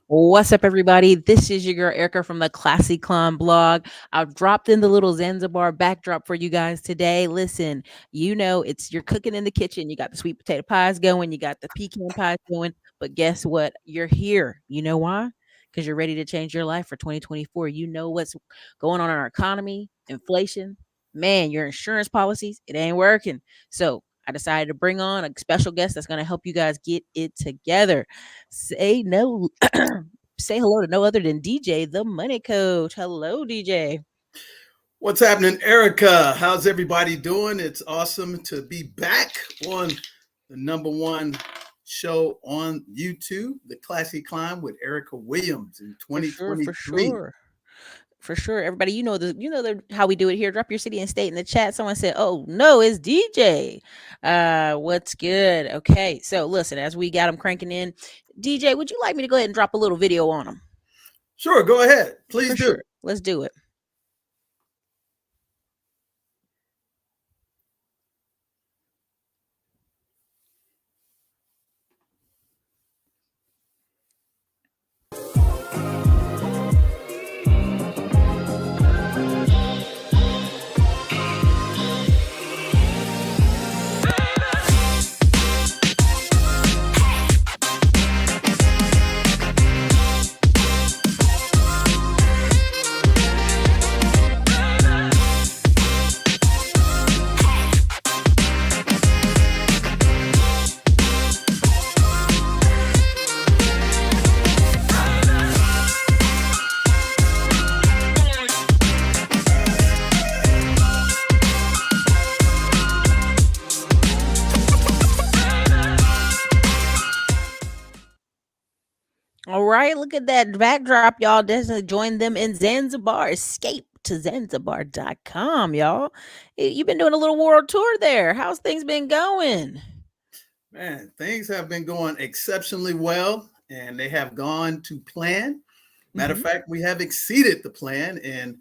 What's up, everybody? This is your girl Erica from the Classy Climb blog. I've dropped in the little Zanzibar backdrop for you guys today. Listen, it's you're cooking in the kitchen. You got the sweet potato pies going, you got the pecan pies going, but guess what? You're here. You know why? Because you're ready to change your life for 2024. You know what's going on in our economy, inflation. Man, your insurance policies, it ain't working. So I decided to bring on a special guest that's going to help you guys get it together. Say no say hello to no other than DJ, the money coach. Hello, DJ. What's happening, Erica? How's everybody doing? It's awesome to be back on the number one show on YouTube, The Classy Climb with Erica Williams in For sure, for 2023. sure. For sure. Everybody, how we do it here. Drop your city and state in the chat. Someone said, "Oh, no, it's DJ." What's good? Okay. So, listen, as we got them cranking in, DJ, would you like me to go ahead and drop a little video on them? Sure, go ahead. Please For do. sure. Let's do it. All right, look at that backdrop, y'all. Definitely join them in Zanzibar. Escape to Zanzibar.com, y'all. You've been doing a little world tour there. How's things been going? Man, things have been going exceptionally well, and they have gone to plan. Matter of fact, we have exceeded the plan, and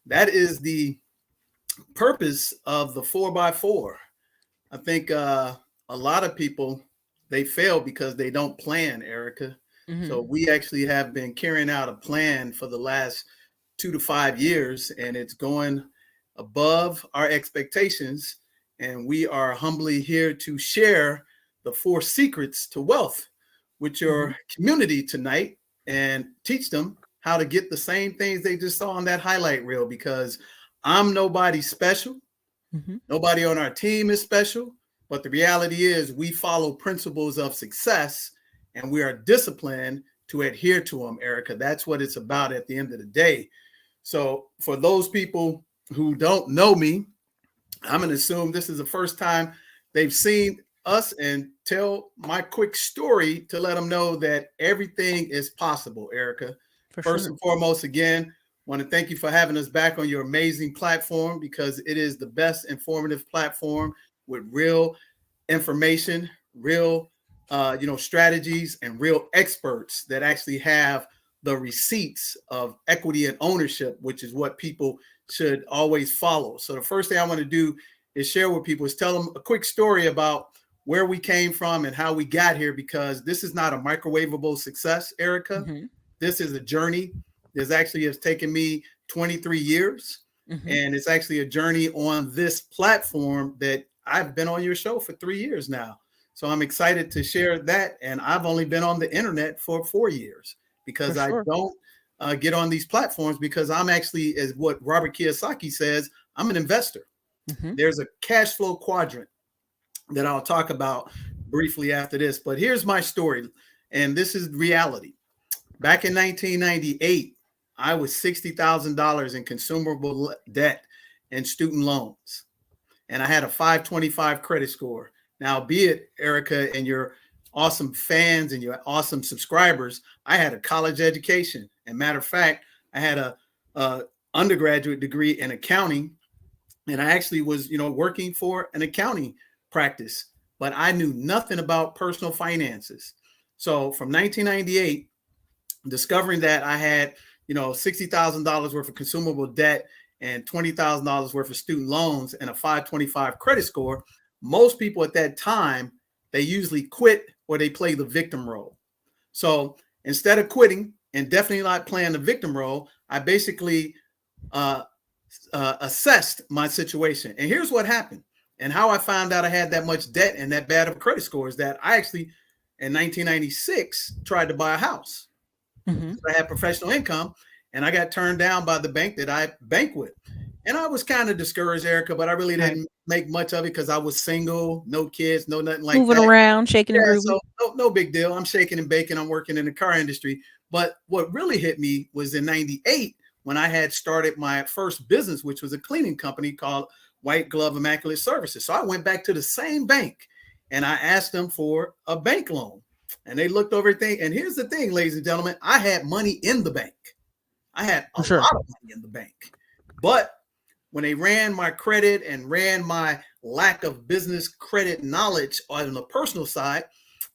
that is the purpose of the 4x4. I think a lot of people, they fail because they don't plan, Erica. So we actually have been carrying out a plan for the last 2 to 5 years, and it's going above our expectations. And we are humbly here to share the 4 secrets to wealth with your community tonight and teach them how to get the same things they just saw on that highlight reel, because I'm nobody special. Nobody on our team is special. But the reality is we follow principles of success, and we are disciplined to adhere to them, Erica. That's what it's about at the end of the day. So for those people who don't know me, I'm going to assume this is the first time they've seen us, and tell my quick story to let them know that everything is possible, Erica. First and foremost, again, want to thank you for having us back on your amazing platform, because it is the best informative platform with real information, real strategies, and real experts that actually have the receipts of equity and ownership, which is what people should always follow. So the first thing I want to do is share with people is tell them a quick story about where we came from and how we got here, because this is not a microwavable success, Erica. This is a journey. This actually has taken me 23 years. And it's actually a journey on this platform that I've been on your show for 3 years now. So I'm excited to share that. And I've only been on the internet for 4 years, because I don't get on these platforms, because I'm actually, as what Robert Kiyosaki says, I'm an investor. There's a cash flow quadrant that I'll talk about briefly after this. But here's my story, and this is reality. Back in 1998, I was $60,000 in consumable debt and student loans, and I had a 525 credit score. Now, be it, Erica, and your awesome fans and your awesome subscribers, I had a college education. And matter of fact, I had a undergraduate degree in accounting, and I actually was, working for an accounting practice, but I knew nothing about personal finances. So from 1998, discovering that I had, $60,000 worth of consumable debt and $20,000 worth of student loans and a 525 credit score, most people at that time, they usually quit or they play the victim role. So instead of quitting and definitely not playing the victim role, I basically assessed my situation. And here's what happened. And how I found out I had that much debt and that bad of a credit score is that I actually, in 1996, tried to buy a house. Mm-hmm. I had professional income, and I got turned down by the bank that I bank with. And I was kind of discouraged, Erica, but I really didn't make much of it because I was single, no kids, no nothing like Moving that. around, shaking and Yeah, grooving. so no big deal. I'm shaking and baking. I'm working in the car industry. But what really hit me was in 98 when I had started my first business, which was a cleaning company called White Glove Immaculate Services. So I went back to the same bank and I asked them for a bank loan. And they looked over everything. And here's the thing, ladies and gentlemen, I had money in the bank. I had a lot of money in the bank. But when they ran my credit and ran my lack of business credit knowledge on the personal side,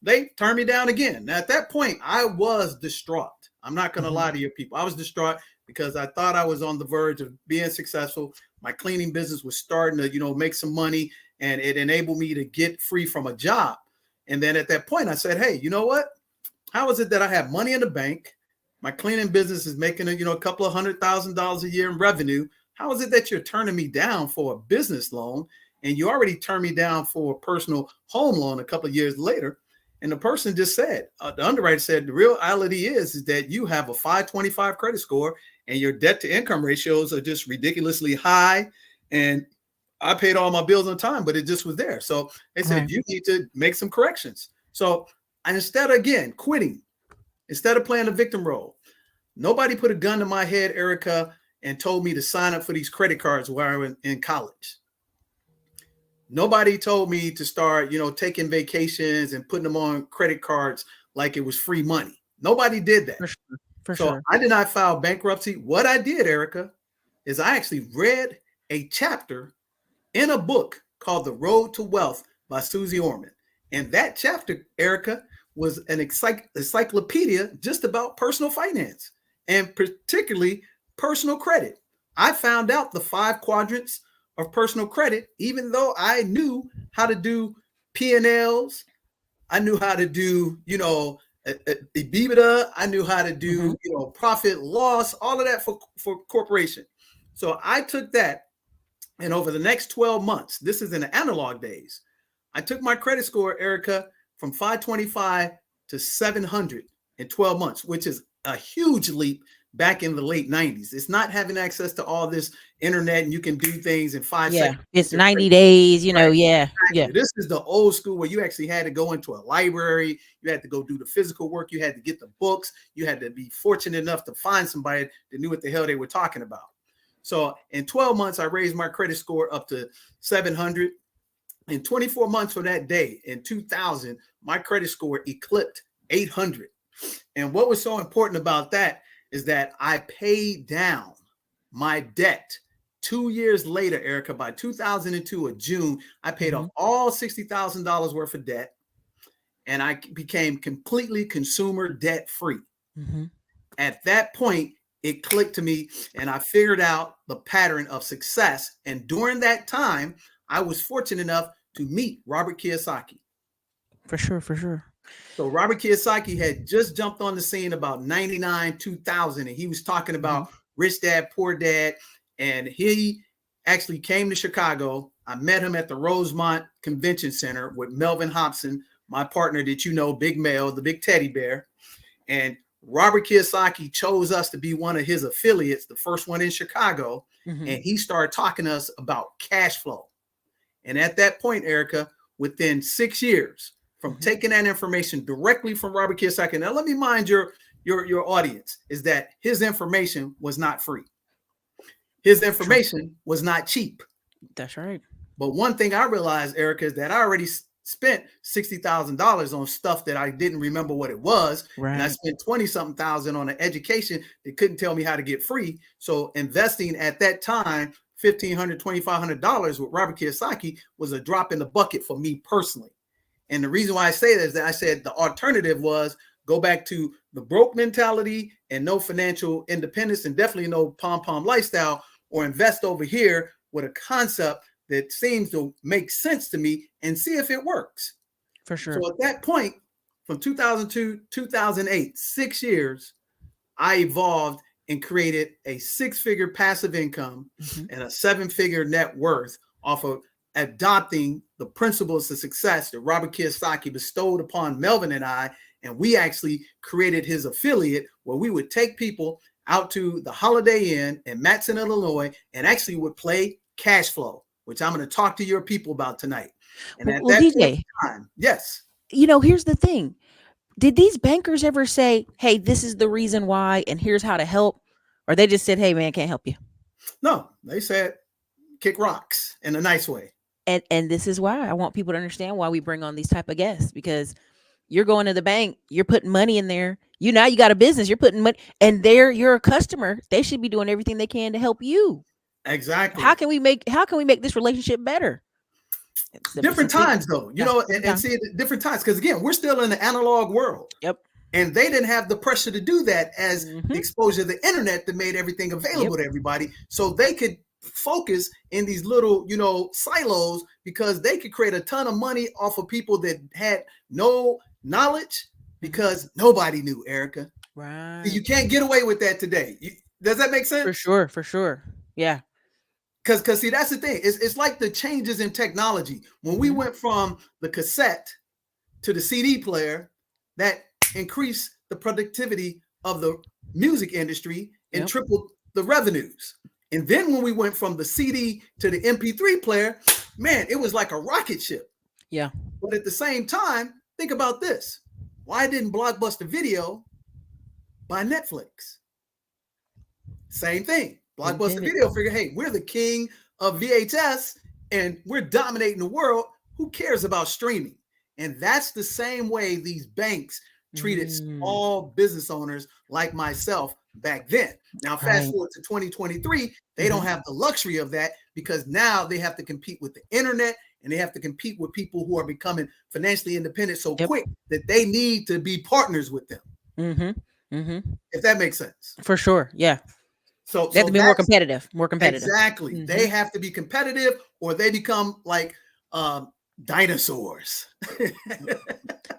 they turned me down again. Now, at that point, I was distraught. I'm not going to lie to you people. I was distraught because I thought I was on the verge of being successful. My cleaning business was starting to, make some money, and it enabled me to get free from a job. And then at that point, I said, hey, you know what? How is it that I have money in the bank? My cleaning business is making a couple of $100,000 a year in revenue. How is it that you're turning me down for a business loan? And you already turned me down for a personal home loan a couple of years later. And the person just said, the underwriter said, the reality is that you have a 525 credit score and your debt to income ratios are just ridiculously high. And I paid all my bills on time, but it just was there. So they said, you need to make some corrections. So instead of, again, quitting, instead of playing the victim role, nobody put a gun to my head, Erica, and told me to sign up for these credit cards while I was in college. Nobody told me to start, taking vacations and putting them on credit cards like it was free money. Nobody did that. For sure. I did not file bankruptcy. What I did, Erica, is I actually read a chapter in a book called The Road to Wealth by Susie Orman. And that chapter, Erica, was an encyclopedia just about personal finance and particularly personal credit. I found out the 5 quadrants of personal credit, even though I knew how to do P&Ls. I knew how to do, EBITDA. I knew how to do, profit loss, all of that for corporation. So I took that, and over the next 12 months, this is in the analog days, I took my credit score, Erica, from 525 to 700 in 12 months, which is a huge leap back in the late 90s. It's not having access to all this internet and you can do things in 5 seconds. It's 90 days, right? Yeah. This is the old school where you actually had to go into a library. You had to go do the physical work. You had to get the books. You had to be fortunate enough to find somebody that knew what the hell they were talking about. So in 12 months, I raised my credit score up to 700. In 24 months from that day, in 2000, my credit score eclipsed 800. And what was so important about that is that I paid down my debt 2 years later, Erica. By 2002 of June, I paid off all $60,000 worth of debt, and I became completely consumer debt free. At that point, it clicked to me, and I figured out the pattern of success. And during that time, I was fortunate enough to meet Robert Kiyosaki. For sure. So Robert Kiyosaki had just jumped on the scene about 99, 2000, and he was talking about Rich Dad, Poor Dad. And he actually came to Chicago. I met him at the Rosemont Convention Center with Melvin Hobson, my partner that Big Mel, the big teddy bear. And Robert Kiyosaki chose us to be one of his affiliates, the first one in Chicago. And he started talking to us about cash flow. And at that point, Erica, within 6 years, from taking that information directly from Robert Kiyosaki. Now, let me mind your audience is that his information was not free. His information was not cheap. That's right. But one thing I realized, Erica, is that I already spent $60,000 on stuff that I didn't remember what it was. Right. And I spent 20-something thousand on an education that couldn't tell me how to get free. So investing at that time, $1,500, $2,500 with Robert Kiyosaki was a drop in the bucket for me personally. And the reason why I say that is that I said the alternative was go back to the broke mentality and no financial independence and definitely no pom-pom lifestyle, or invest over here with a concept that seems to make sense to me and see if it works. For sure. So at that point, from 2002 2008, 6 years, I evolved and created a six-figure passive income and a 7-figure net worth off of adopting the principles of success that Robert Kiyosaki bestowed upon Melvin and I. And we actually created his affiliate where we would take people out to the Holiday Inn in Matson, Illinois, and actually would play cash flow, which I'm going to talk to your people about tonight. And at that DJ, time, yes. Here's the thing. Did these bankers ever say, hey, this is the reason why, and here's how to help? Or they just said, hey, man, can't help you? No, they said, kick rocks in a nice way. And this is why I want people to understand why we bring on these type of guests, because you're going to the bank, you're putting money in there. Now you got a business, you're putting money, and you're a customer. They should be doing everything they can to help you. Exactly. How can we make this relationship better? Different times though, and see different times, because again, we're still in the analog world. Yep. And they didn't have the pressure to do that as the exposure of the internet that made everything available to everybody. So they could focus in these little, silos, because they could create a ton of money off of people that had no knowledge, because nobody knew, Erica. Right. You can't get away with that today. Does that make sense? For sure. Yeah. Because see, that's the thing. It's like the changes in technology. When we went from the cassette to the CD player, that increased the productivity of the music industry and tripled the revenues. And then when we went from the CD to the MP3 player, man, it was like a rocket ship. Yeah. But at the same time, think about this. Why didn't Blockbuster Video buy Netflix? Same thing. Blockbuster Video figured, hey, we're the king of VHS and we're dominating the world. Who cares about streaming? And that's the same way these banks treated small business owners like myself back then. Now, fast forward to 2023, they don't have the luxury of that, because now they have to compete with the internet and they have to compete with people who are becoming financially independent so quick that they need to be partners with them. If that makes sense. For sure. Yeah. So they have to be more competitive. Exactly. They have to be competitive, or they become like dinosaurs.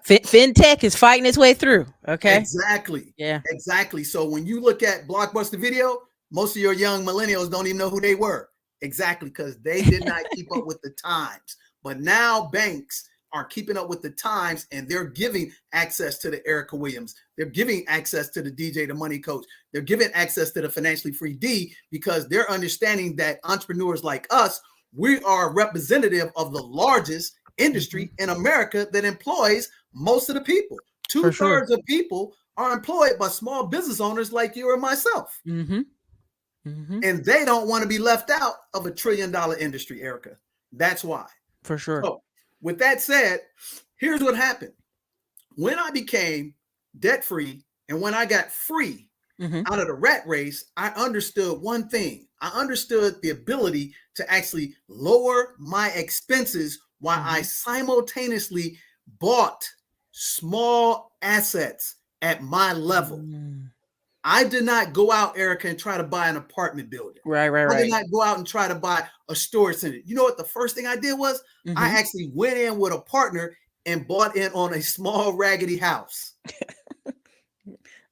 Fintech is fighting its way through. Okay. Exactly. Yeah. Exactly. So when you look at Blockbuster Video, most of your young millennials don't even know who they were. Exactly, because they did not keep up with the times. But now banks are keeping up with the times, and they're giving access to the Erica Williams. They're giving access to the DJ, the Money Coach. They're giving access to the Financially Free D, because they're understanding that entrepreneurs like us, we are representative of the largest industry in America that employs most of the people. 2/3 of people are employed by small business owners like you or myself. And they don't want to be left out of $1 trillion industry, Erica. That's why. For sure. So, with that said, here's what happened. When I became debt-free and when I got free out of the rat race, I understood one thing. I understood the ability to actually lower my expenses while I simultaneously bought small assets at my level. I did not go out, Erica, and try to buy an apartment building. Right. I did not go out and try to buy a storage center. You know what the first thing I did was? I actually went in with a partner and bought in on a small raggedy house.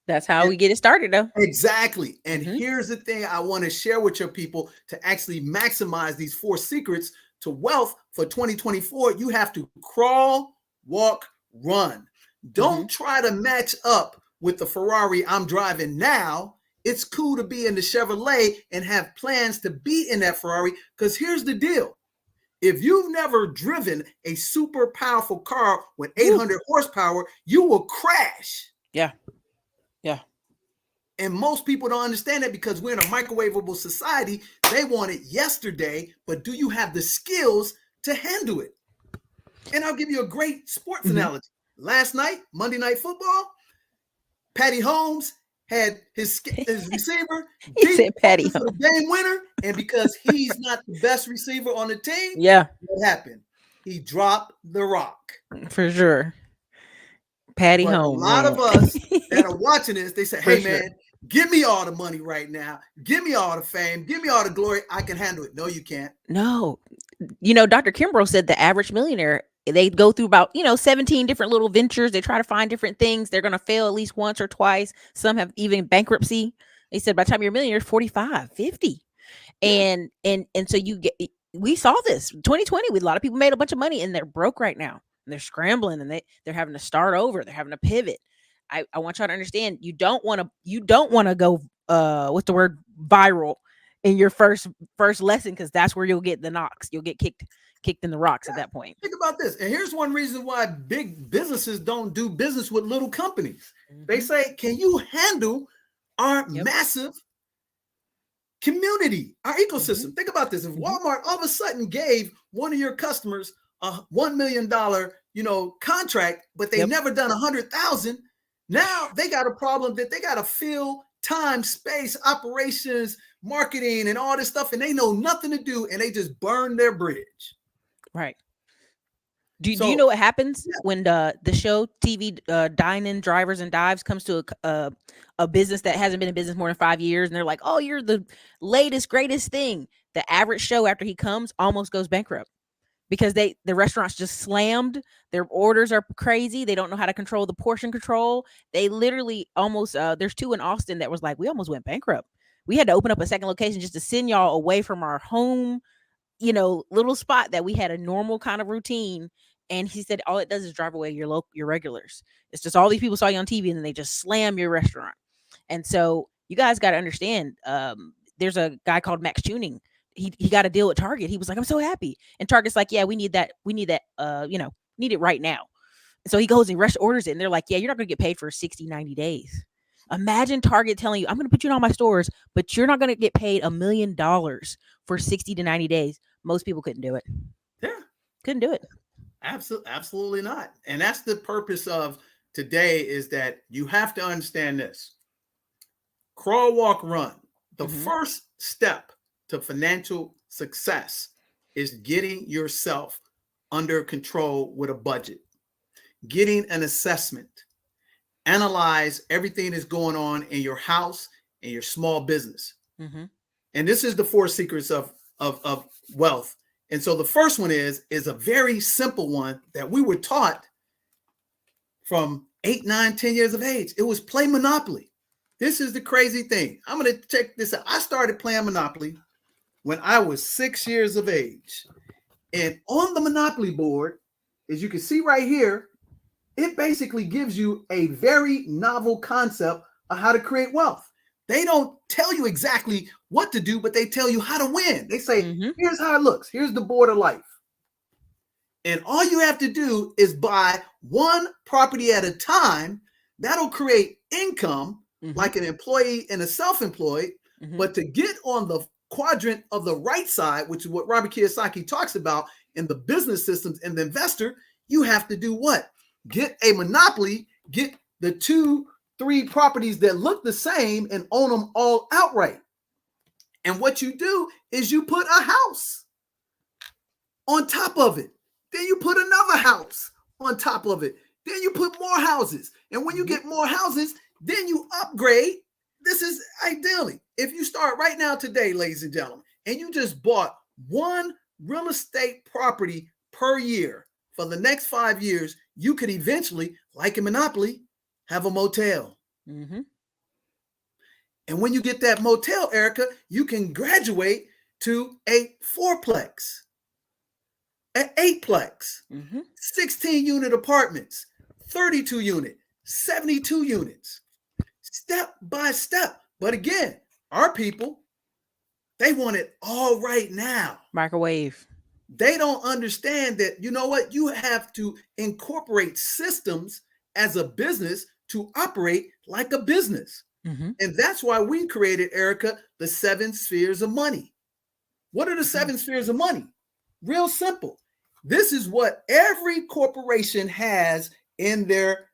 That's how we get it started, though. Exactly. And here's the thing I want to share with your people to actually maximize these 4 secrets to wealth for 2024. You have to crawl, walk, run. Don't try to match up with the Ferrari I'm driving now. It's cool to be in the Chevrolet and have plans to be in that Ferrari, because here's the deal. If you've never driven a super powerful car with 800 horsepower, you will crash. Yeah. And most people don't understand that, because we're in a microwavable society. They want it yesterday, but do you have the skills to handle it? And I'll give you a great sports analogy. Last night, Monday Night Football, Patty Holmes had his receiver He said Patty for the game winner, and because he's not the best receiver on the team, what happened? He dropped the rock. For sure. Patty Holmes. A lot of us that are watching this, they say, hey, man, give me all the money right now. Give me all the fame. Give me all the glory. I can handle it. No, you can't. No. Dr. Kimbrough said the average millionaire they go through about 17 different little ventures. They try to find different things. They're going to fail at least once or twice. Some have even bankruptcy. They said by the time you're a millionaire, 45, 50. And so we saw this 2020 with a lot of people made a bunch of money and they're broke right now and they're scrambling and they're having to start over. They're having to pivot. I want y'all to understand you don't want to go what's the word, viral in your first lesson, because that's where you'll get the knocks. You'll get kicked in the rocks at that point. Think about this. And here's one reason why big businesses don't do business with little companies. They say, can you handle our massive community, our ecosystem? Think about this. If Walmart all of a sudden gave one of your customers a $1 million, contract, but they never done 100,000, now they got a problem that they got to fill time, space, operations, marketing, and all this stuff, and they know nothing to do, and they just burn their bridge. Right. Do you know what happens when the show TV Dine-In Drivers and Dives comes to a business that hasn't been in business more than 5 years, and they're like, "Oh, you're the latest, greatest thing." The average show after he comes almost goes bankrupt because the restaurant's just slammed. Their orders are crazy. They don't know how to control the portion control. They literally almost there's two in Austin that was like, we almost went bankrupt. We had to open up a second location just to send y'all away from our home, little spot that we had a normal kind of routine. And he said, all it does is drive away your regulars. It's just all these people saw you on TV and then they just slam your restaurant. And so you guys got to understand, there's a guy called Max Tuning. He got a deal with Target. He was like, I'm so happy. And Target's like, yeah, we need that. Need it right now. And so he goes and orders it. And they're like, yeah, you're not going to get paid for 60, 90 days. Imagine Target telling you, I'm going to put you in all my stores, but you're not going to get paid $1 million for 60 to 90 days. Most people couldn't do it. Yeah. Couldn't do it. Absolutely not. And that's the purpose of today, is that you have to understand this. Crawl, walk, run. The first step to financial success is getting yourself under control with a budget, getting an assessment, analyze everything that's going on in your house and your small business. And this is the 4 secrets of wealth. And so the first one is a very simple one that we were taught from 8, 9, 10 years of age. It was play Monopoly. This is the crazy thing. I'm going to check this out. I started playing Monopoly when I was 6 years of age. And on the Monopoly board, as you can see right here, it basically gives you a very novel concept of how to create wealth. They don't tell you exactly what to do, but they tell you how to win. They say, here's how it looks. Here's the board of life. And all you have to do is buy one property at a time. That'll create income like an employee and a self-employed. But to get on the quadrant of the right side, which is what Robert Kiyosaki talks about in the business systems and the investor, you have to do what? Get a monopoly, get the 2, 3 properties that look the same and own them all outright. And what you do is you put a house on top of it. Then you put another house on top of it. Then you put more houses. And when you get more houses, then you upgrade. This is ideally, if you start right now today, ladies and gentlemen, and you just bought one real estate property per year for the next 5 years, you could eventually, like a Monopoly, have a motel. And when you get that motel, Erica, you can graduate to a 4-plex, an 8-plex, 16-unit apartments, 32 unit, 72 units, step by step. But again, our people, they want it all right now. Microwave. They don't understand that, you know what? You have to incorporate systems as a business to operate like a business. And that's why we created, Erica, the 7 spheres of money. What are the 7 spheres of money? Real simple. This is what every corporation has in their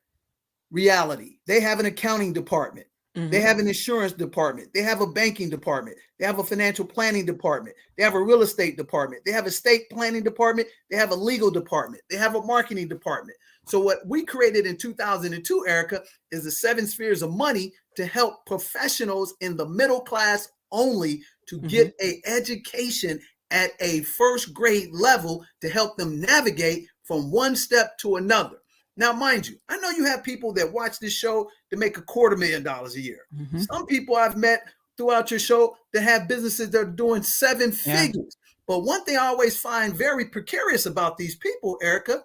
reality. They have an accounting department. They have an insurance department. They have a banking department. They have a financial planning department. They have a real estate department. They have a state planning department. They have a legal department. They have a marketing department. So what we created in 2002, Erica, is the 7 spheres of money to help professionals in the middle class only to get an education at a first grade level to help them navigate from one step to another. Now, mind you, I know you have people that watch this show to make $250,000 a year. Mm-hmm. Some people I've met throughout your show that have businesses that are doing 7 figures. But one thing I always find very precarious about these people, Erica,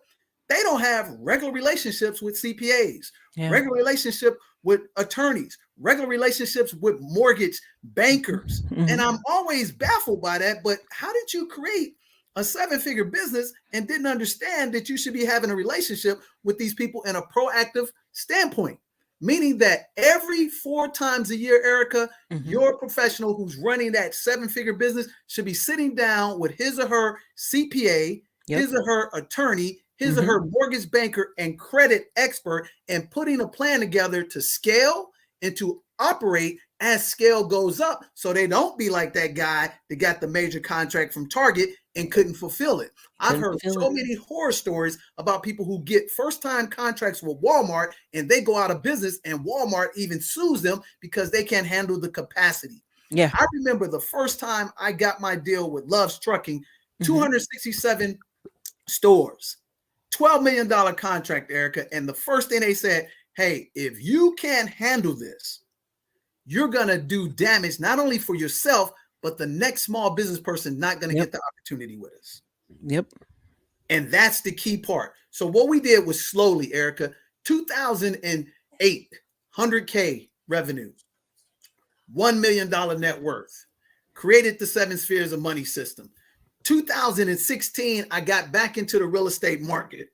they don't have regular relationships with CPAs, regular relationship with attorneys, regular relationships with mortgage bankers. Mm-hmm. And I'm always baffled by that. But how did you create a 7-figure business and didn't understand that you should be having a relationship with these people in a proactive standpoint? Meaning that every 4 times a year, Erica, your professional who's running that 7-figure business should be sitting down with his or her CPA, his or her attorney, his or her mortgage banker and credit expert, and putting a plan together to scale and to operate as scale goes up, so they don't be like that guy that got the major contract from Target and couldn't fulfill it. I've heard so many horror stories about people who get first-time contracts with Walmart and they go out of business, and Walmart even sues them because they can't handle the capacity. Yeah. I remember the first time I got my deal with Love's Trucking, 267 stores, $12 million contract, Erica. And the first thing they said, hey, if you can't handle this, you're going to do damage not only for yourself, but the next small business person not going to get the opportunity with us. And that's the key part. So what we did was slowly, Erica, 2008, 100K revenue, $1 million net worth, created the 7 spheres of money system. 2016, I got back into the real estate market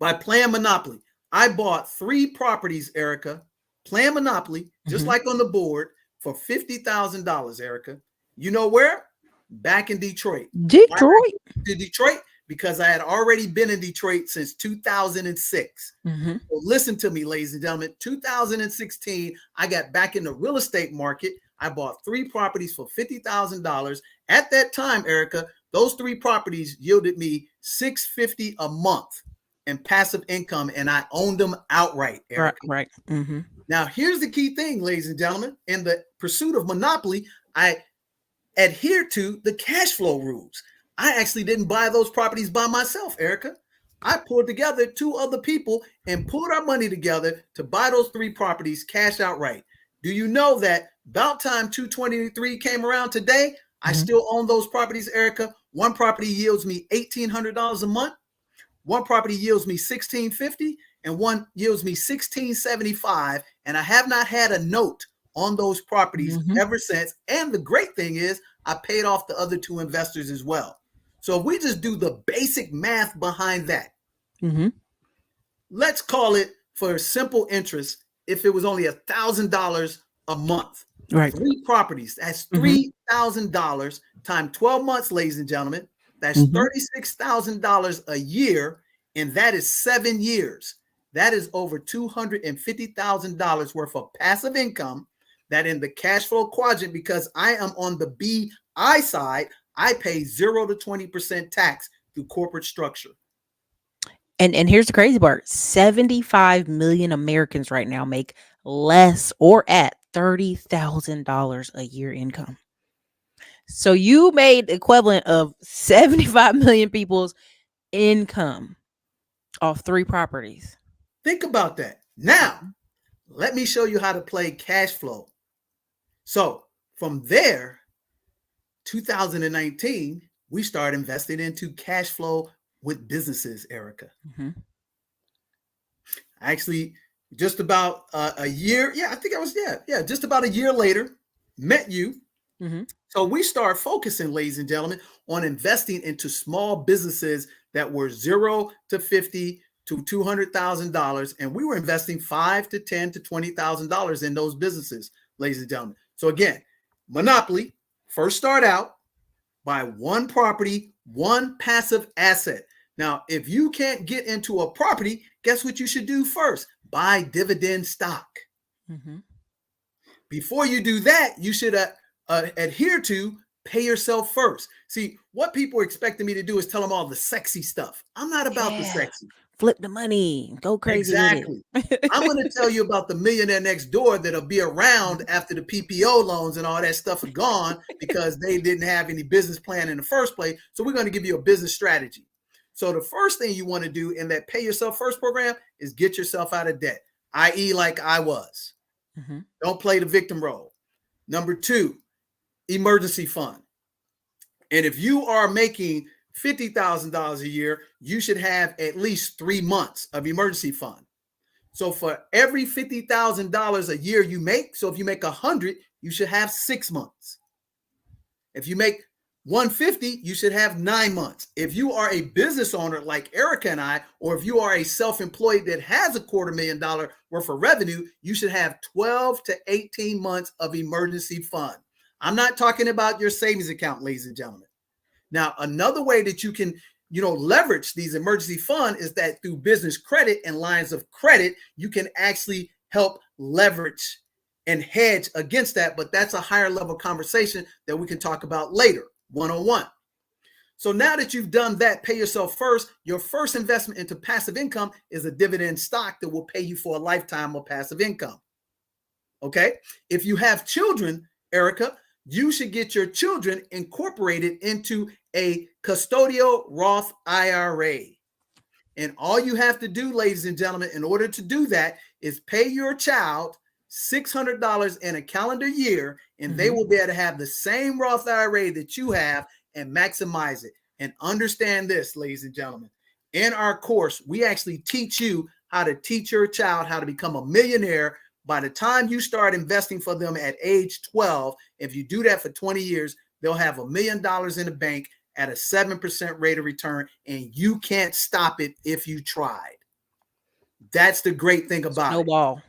by playing Monopoly. I bought 3 properties, Erica, playing Monopoly, just like on the board, for $50,000, Erica. You know where? Back in Detroit. Detroit. To Detroit, because I had already been in Detroit since 2006. So listen to me, ladies and gentlemen. 2016, I got back in the real estate market. I bought 3 properties for $50,000. At that time, Erica, those 3 properties yielded me $650 a month in passive income, and I owned them outright, Erica. Right. Now, here's the key thing, ladies and gentlemen. In the pursuit of Monopoly, I adhere to the cash flow rules. I actually didn't buy those properties by myself, Erica. I pulled together 2 other people and pulled our money together to buy those 3 properties cash outright. Do you know that about time 223 came around today, I still own those properties, Erica? One property yields me $1,800 a month. One property yields me $1,650, and one yields me $1,675. And I have not had a note on those properties ever since. And the great thing is I paid off the other 2 investors as well. So if we just do the basic math behind that, let's call it, for simple interest, if it was only $1,000 a month, 3 properties, that's $3,000 times 12 months, ladies and gentlemen. That's $36,000 a year, and that is 7 years. That is over $250,000 worth of passive income that in the cash flow quadrant, because I am on the BI side, I pay 0 to 20% tax through corporate structure. And here's the crazy part. 75 million Americans right now make less or at $30,000 a year income. So you made the equivalent of 75 million people's income off 3 properties. Think about that. Now, let me show you how to play cash flow. So from there, 2019, we started investing into cash flow with businesses, Erica. Actually, just about a year. I think I was, just about a year later, met you. So we start focusing, ladies and gentlemen, on investing into small businesses that were 0 to 50 to $200,000, and we were investing $5 to $10 to $20,000 in those businesses, ladies and gentlemen. So again, Monopoly first start out by 1 property, 1 passive asset. Now, if you can't get into a property, guess what you should do first? Buy dividend stock. Before you do that, you should adhere to pay yourself first. See, what people are expecting me to do is tell them all the sexy stuff. I'm not about the sexy. Flip the money. Go crazy. Exactly. I'm going to tell you about the millionaire next door that'll be around after the PPO loans and all that stuff are gone because they didn't have any business plan in the first place. So we're going to give you a business strategy. So the first thing you want to do in that Pay Yourself First program is get yourself out of debt, i.e., like I was. Don't play the victim role. Number 2, emergency fund. And if you are making $50,000 a year, you should have at least 3 months of emergency fund. So for every $50,000 a year you make, so if you make 100, you should have 6 months. If you make 150, you should have 9 months. If you are a business owner like Erica and I, or if you are a self-employed that has $250,000 worth of revenue, you should have 12 to 18 months of emergency fund. I'm not talking about your savings account, ladies and gentlemen. Now, another way that you can, leverage these emergency fund is that through business credit and lines of credit, you can actually help leverage and hedge against that. But that's a higher level conversation that we can talk about later, one-on-one. So now that you've done that, Pay Yourself First, your first investment into passive income is a dividend stock that will pay you for a lifetime of passive income. Okay. If you have children, Erica, you should get your children incorporated into a custodial Roth IRA. And all you have to do, ladies and gentlemen, in order to do that is pay your child $600 in a calendar year, and they will be able to have the same Roth IRA that you have and maximize it. And understand this, ladies and gentlemen, in our course, we actually teach you how to teach your child how to become a millionaire. By the time you start investing for them at age 12, if you do that for 20 years, they'll have $1 million in the bank at a 7% rate of return, and you can't stop it if you tried. That's the great thing about it.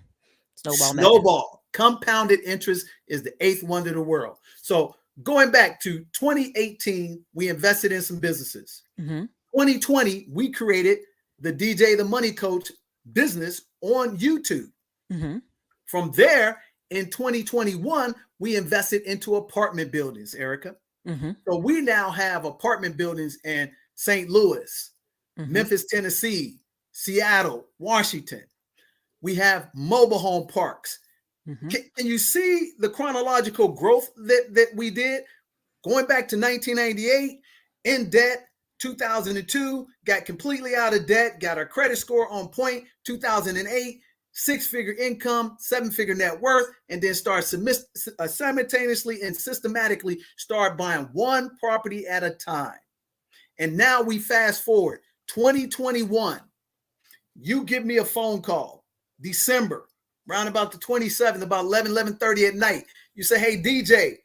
Snowball. Compounded interest is the 8th wonder of the world. So going back to 2018, we invested in some businesses. 2020, we created the DJ the Money Coach business on YouTube. From there, in 2021, we invested into apartment buildings, Erica. So we now have apartment buildings in St. Louis, Memphis, Tennessee, Seattle, Washington. We have mobile home parks. Can you see the chronological growth that we did? Going back to 1998, in debt, 2002, got completely out of debt, got our credit score on point, 2008, 6-figure income, 7-figure net worth, and then start simultaneously and systematically start buying one property at a time. And now we fast forward 2021. You give me a phone call, December, around about the 27th, about 11:30 at night. You say, hey, DJ,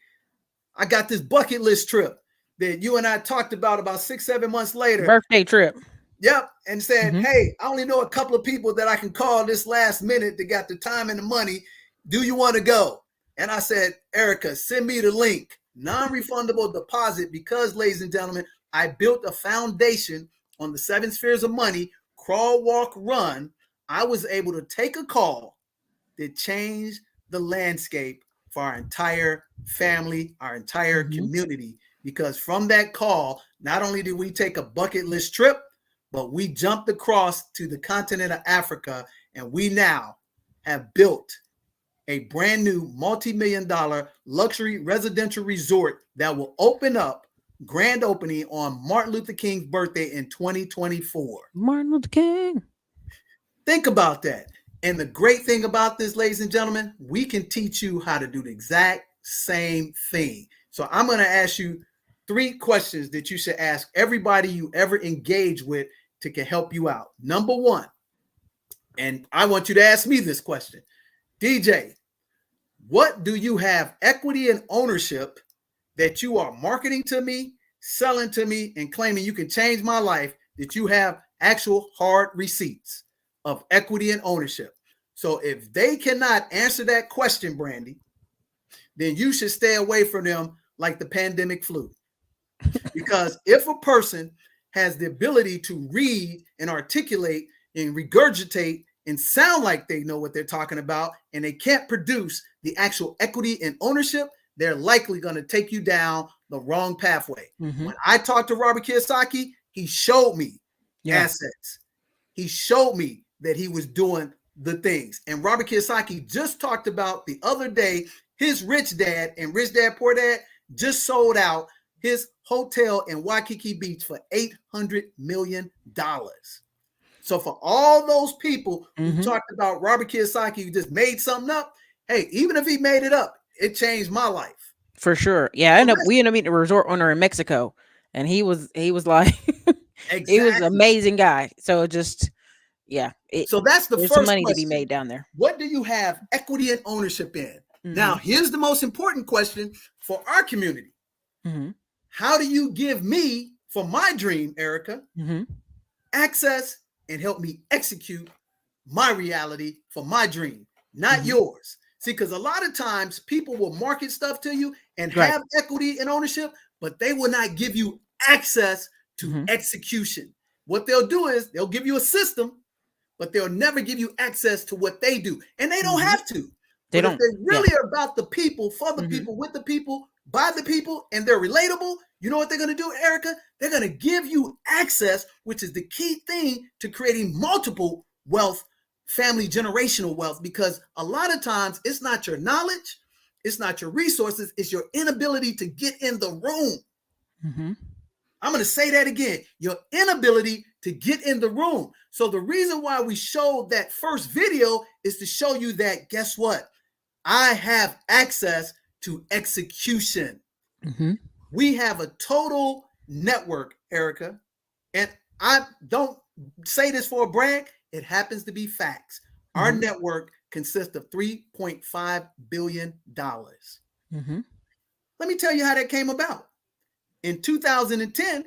I got this bucket list trip that you and I talked about 6-7 months later. Birthday trip. Yep. And said, hey, I only know a couple of people that I can call this last minute that got the time and the money. Do you want to go? And I said, Erica, send me the link. Non-refundable deposit, because, ladies and gentlemen, I built a foundation on the 7 spheres of money, crawl, walk, run. I was able to take a call that changed the landscape for our entire family, our entire community, because from that call, not only did we take a bucket list trip, but we jumped across to the continent of Africa, and we now have built a brand new multi-million-dollar luxury residential resort that will open up, grand opening on Martin Luther King's birthday in 2024. Martin Luther King. Think about that. And the great thing about this, ladies and gentlemen, we can teach you how to do the exact same thing. So I'm going to ask you 3 questions that you should ask everybody you ever engage with to can help you out. Number 1, and I want you to ask me this question. DJ, what do you have equity and ownership that you are marketing to me, selling to me, and claiming you can change my life, that you have actual hard receipts of equity and ownership? So if they cannot answer that question, Brandy, then you should stay away from them like the pandemic flu. Because if a person has the ability to read and articulate and regurgitate and sound like they know what they're talking about, and they can't produce the actual equity and ownership, they're likely going to take you down the wrong pathway. When I talked to Robert Kiyosaki, he showed me assets. He showed me that he was doing the things. And Robert Kiyosaki just talked about the other day, his Rich Dad and Rich Dad Poor Dad just sold out his hotel in Waikiki Beach for $800 million. So for all those people who talked about Robert Kiyosaki who just made something up, hey, even if he made it up, it changed my life. For sure. Yeah, we ended up meeting a resort owner in Mexico, and he was like Exactly. he was an amazing guy. So just so that's the there's first some money question. to be made down there. What do you have equity and ownership in? Now, here's the most important question for our community. How do you give me, for my dream, Erica, access and help me execute my reality for my dream, not yours? See, because a lot of times people will market stuff to you and have equity and ownership, but they will not give you access to execution. What they'll do is they'll give you a system, but they'll never give you access to what they do. And they don't have to. If they really are about the people, for the people, with the people, by the people, and they're relatable, you know what they're going to do, Erica? They're going to give you access, which is the key thing to creating multiple wealth, family generational wealth, because a lot of times it's not your knowledge, it's not your resources, it's your inability to get in the room. I'm going to say that again, your inability to get in the room. So the reason why we showed that first video is to show you that, guess what? I have access to execution. We have a total network, Erica, and I don't say this for a brag. It happens to be facts. Our network consists of $3.5 billion. Let me tell you how that came about. In 2010,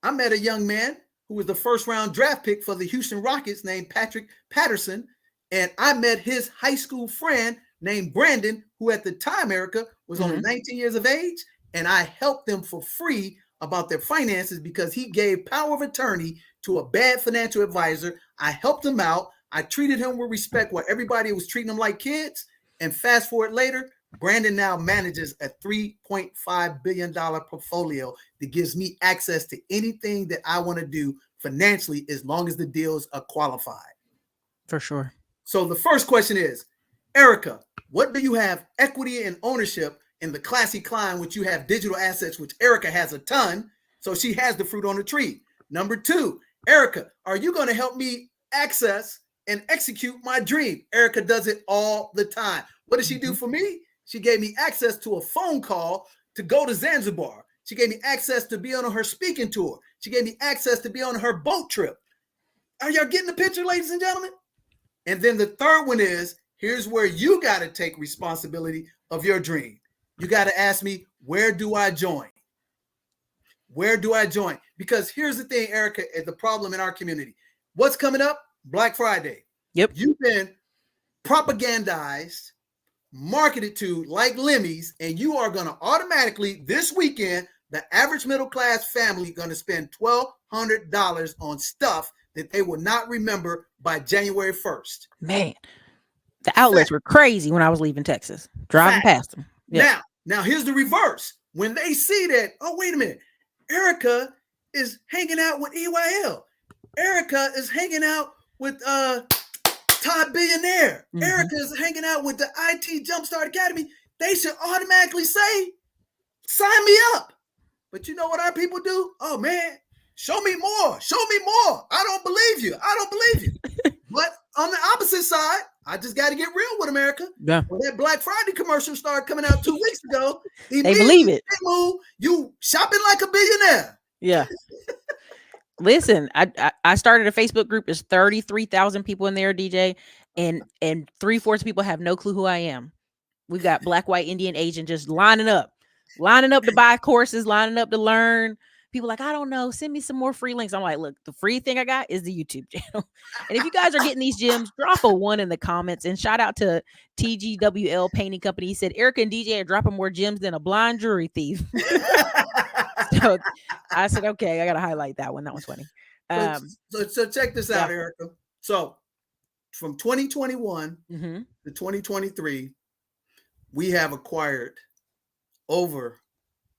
I met a young man who was the first round draft pick for the Houston Rockets named Patrick Patterson. And I met his high school friend named Brandon, who at the time, Erica, was only 19 years of age. And I helped them for free about their finances because he gave power of attorney to a bad financial advisor. I helped him out. I treated him with respect while everybody was treating him like kids. And fast forward later, Brandon now manages a $3.5 billion portfolio that gives me access to anything that I want to do financially as long as the deals are qualified. For sure. So the first question is, Erica, what do you have equity and ownership in the Classy Climb, which you have digital assets, which Erica has a ton. So she has the fruit on the tree. Number two, Erica, are you going to help me access and execute my dream? Erica does it all the time. What does she do for me? She gave me access to a phone call to go to Zanzibar. She gave me access to be on her speaking tour. She gave me access to be on her boat trip. Are y'all getting the picture, ladies and gentlemen? And then the third one is, here's where you got to take responsibility of your dream. You got to ask me, where do I join? Where do I join? Because here's the thing, Erica, is the problem in our community. What's coming up? Black Friday. Yep. You've been propagandized, marketed to like lemmies, and you are going to automatically, this weekend, the average middle class family going to spend $1,200 on stuff that they will not remember by January 1st. Man, the outlets were crazy when I was leaving Texas, driving past them. Yep. Now here's the reverse. When they see that, oh, wait a minute, Erica is hanging out with EYL. Erica is hanging out with Todd Billionaire. Erica is hanging out with the IT Jumpstart Academy. They should automatically say, sign me up. But you know what our people do? Oh, man, show me more. Show me more. I don't believe you. I don't believe you. But on the opposite side, I just got to get real with America. Yeah. When that Black Friday commercial started coming out 2 weeks ago, they believe it. You shopping like a billionaire. Yeah. Listen, I started a Facebook group. There's 33,000 people in there, DJ, and 3/4 people have no clue who I am. We've got Black, White, Indian, Asian just lining up to buy courses, lining up to learn. People like, I don't know, send me some more free links. I'm like, look, the free thing I got is the YouTube channel. And if you guys are getting these gems, drop a 1 in the comments. And shout out to TGWL Painting Company. He said, Erica and DJ are dropping more gems than a blind jewelry thief. So I said, okay, I got to highlight that one. That was funny. So check this out, Erica. So from 2021 to 2023, we have acquired over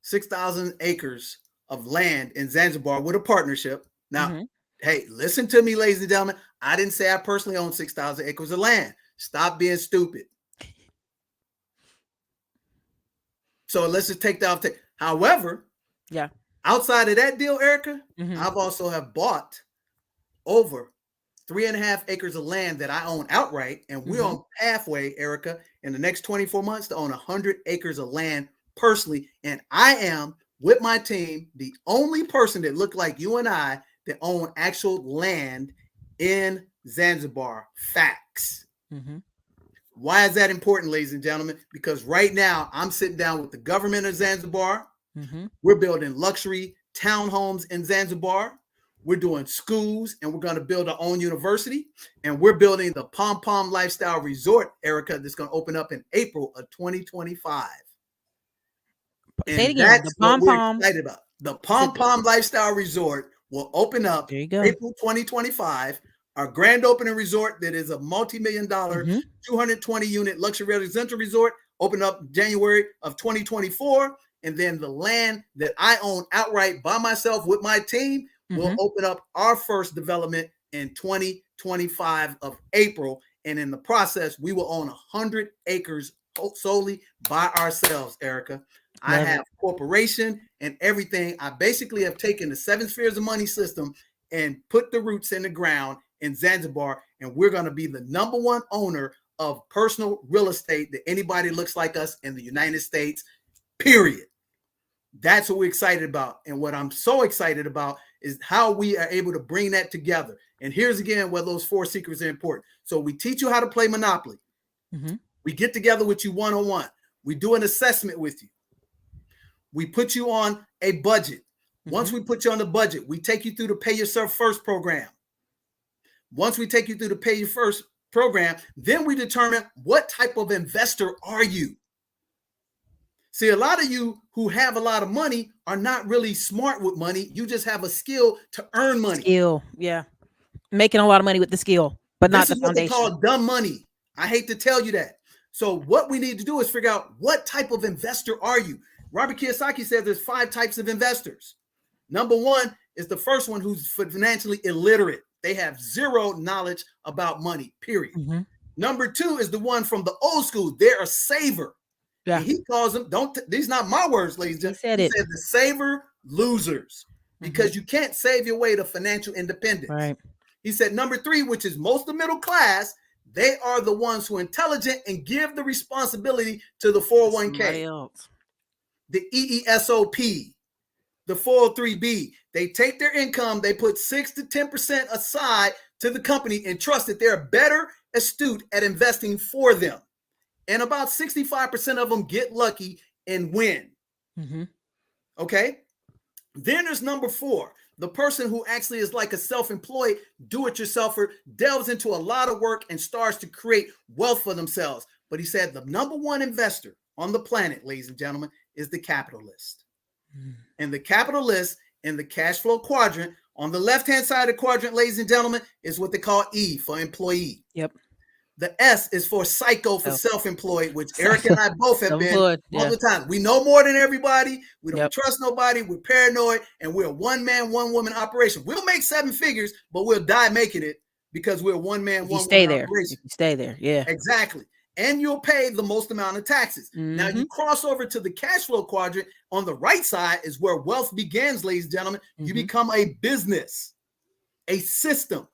6,000 acres of land in Zanzibar with a partnership. Now, hey, listen to me, ladies and gentlemen. I didn't say I personally own 6,000 acres of land. Stop being stupid. So let's just take that off. However, Yeah. Outside of that deal, Erica, Mhm. I've also have bought over 3.5 acres of land that I own outright, and we're Mhm. on pathway, Erica, in the next 24 months to own 100 acres of land personally. And I am, with my team, the only person that look like you and I that own actual land in Zanzibar. Facts. Mhm. Why is that important, ladies and gentlemen? Because right now I'm sitting down with the government of Zanzibar. Mhm. We're building luxury townhomes in Zanzibar. We're doing schools, and we're going to build our own university. And we're building the Pom Pom Lifestyle Resort, Erica, that's going to open up in April of 2025. Say it And again. The that's what pom we're poms. excited about. The Say Pom Pom Lifestyle Resort will open up There you go. April 2025. Our grand opening resort that is a multi-million-dollar, Mhm. 220-unit luxury residential resort, open up January of 2024. And then the land that I own outright by myself with my team will Mhm. open up our first development in 2025 of April. And in the process, we will own 100 acres solely by ourselves, Erica. I Love have it. corporation and everything. I basically have taken the 7 spheres of money system and put the roots in the ground in Zanzibar, and we're going to be the #1 owner of personal real estate that anybody looks like us in the United States, period. That's what we're excited about. And what I'm so excited about is how we are able to bring that together. And here's again where those 4 secrets are important. So we teach you how to play Monopoly. Mhm. We get together with you one-on-one. We do an assessment with you. We put you on a budget. Once Mhm. we put you on the budget, we take you through the Pay Yourself First program. Once we take you through the Pay Your First program, then we determine what type of investor are you. See, a lot of you who have a lot of money are not really smart with money. You just have a skill to earn money. Skill. Yeah. Making a lot of money with the skill, but not This the is what they foundation. call dumb money. I hate to tell you that. So what we need to do is figure out what type of investor are you? Robert Kiyosaki says there's 5 types of investors. Number 1 is the first one who's financially illiterate. They have zero knowledge about money, period. Mhm. Number 2 is the one from the old school. They're a saver. Yeah. And he calls them, these not my words, ladies and He said gentlemen. He it. said the saver losers, because you can't save your way to financial independence. Right. He said number 3, which is most of the middle class, they are the ones who are intelligent and give the responsibility to the Somebody 401k, else. the EESOP, the 403b. They take their income, they put 6 to 10% aside to the company and trust that they're better astute at investing for them. And about 65% of them get lucky and win. Mhm. Okay. Then there's number 4, the person who actually is like a self-employed do-it-yourselfer, delves into a lot of work and starts to create wealth for themselves. But he said the #1 investor on the planet, ladies and gentlemen, is the capitalist. And the capitalist in the cash flow quadrant on the left-hand side of the quadrant, ladies and gentlemen, is what they call E for employee. Yep. The S is for psycho for Self. self-employed, which Eric and I both have been Self-employed. Yeah. multiple times. We know more than everybody. We don't Yep. trust nobody. We're paranoid, and we're a one-man, one-woman operation. We'll make 7 figures, but we'll die making it because we're a one-man, If you stay one-woman there. operation. If you stay there. Yeah. Exactly. And you'll pay the most amount of taxes. Now you cross over to the cash flow quadrant. On the right side is where wealth begins, ladies and gentlemen. You become a business, a system.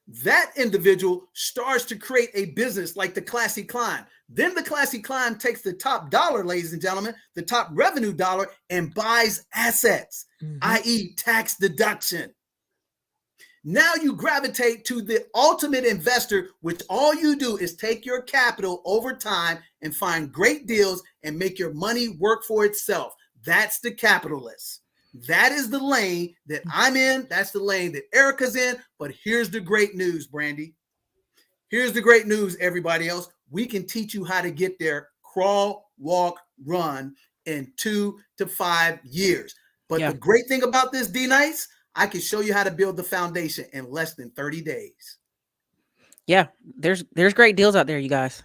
That individual starts to create a business like the Classy Climb. Then the Classy Climb takes the top dollar, ladies and gentlemen, the top revenue dollar, and buys assets, i.e. tax deduction. Now you gravitate to the ultimate investor, which all you do is take your capital over time and find great deals and make your money work for itself. That's the capitalist. That is the lane that I'm in. That's the lane that Erica's in. But here's the great news, Brandy. Here's the great news, everybody else. We can teach you how to get there, crawl, walk, run in 2 to 5 years. But the great thing about this, D-Nice, I can show you how to build the foundation in less than 30 days. Yeah. There's great deals out there, you guys.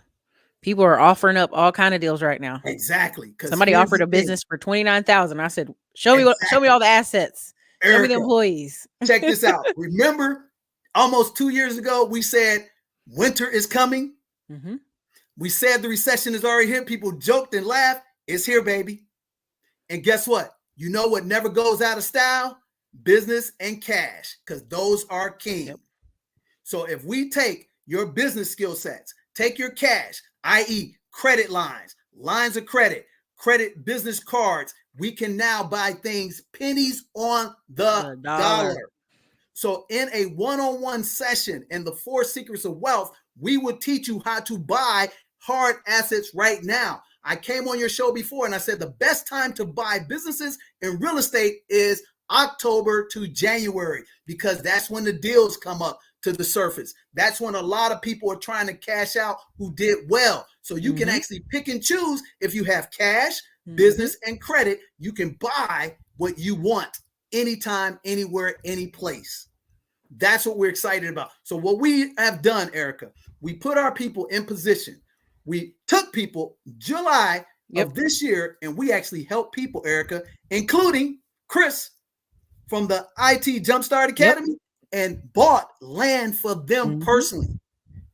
People are offering up all kind of deals right now. Exactly. Somebody offered a business for $29,000. I said, show me all the assets. Show me the employees. Check this out. Remember, almost 2 years ago, we said winter is coming. We said the recession is already here. People joked and laughed. It's here, baby. And guess what? You know what never goes out of style? Business and cash, because those are king. Yep. So if we take your business skill sets, take your cash, i.e. credit lines, lines of credit, credit business cards, we can now buy things pennies on the dollar. So in a one-on-one session in the 4 Secrets of Wealth, we will teach you how to buy hard assets right now. I came on your show before and I said the best time to buy businesses in real estate is October to January, because that's when the deals come up to the surface. That's when a lot of people are trying to cash out who did well. So you can actually pick and choose. If you have cash, business, and credit, you can buy what you want anytime, anywhere, any place. That's what we're excited about. So what we have done, Erica, we put our people in position. We took people July of this year, and we actually helped people, Erica, including Chris from the IT Jumpstart Academy, and bought land for them personally.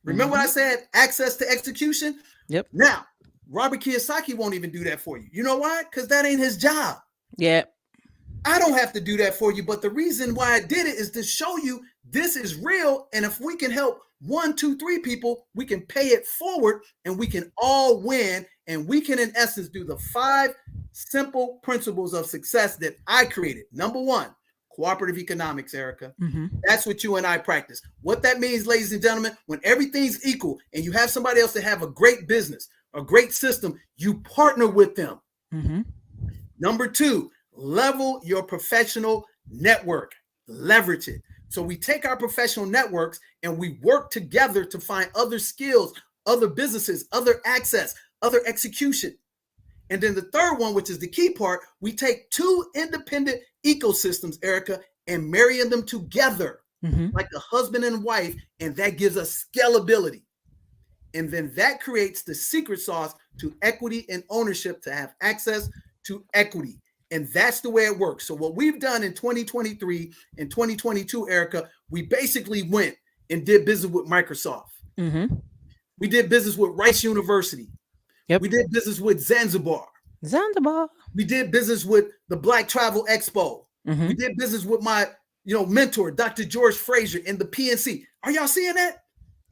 Remember what I said? Access to execution? Yep. Now, Robert Kiyosaki won't even do that for you. You know why? Because that ain't his job. Yeah. I don't have to do that for you. But the reason why I did it is to show you this is real. And if we can help 1, 2, 3 people, we can pay it forward and we can all win. And we can, in essence, do the 5 simple principles of success that I created. Number 1, cooperative economics, Erica. That's what you and I practice. What that means, ladies and gentlemen, when everything's equal and you have somebody else that have a great business, a great system, you partner with them. Number 2, level your professional network. Leverage it. So we take our professional networks and we work together to find other skills, other businesses, other access, other execution. And then the third one, which is the key part, we take 2 independent ecosystems, Erica, and marrying them together like a husband and wife, and that gives us scalability. And then that creates the secret sauce to equity and ownership, to have access to equity. And that's the way it works. So what we've done in 2023 and 2022, Erica, we basically went and did business with Microsoft. We did business with Rice University. We did business with Zanzibar. We did business with the Black Travel Expo. We did business with my, mentor, Dr. George Frazier, and the PNC. Are y'all seeing that?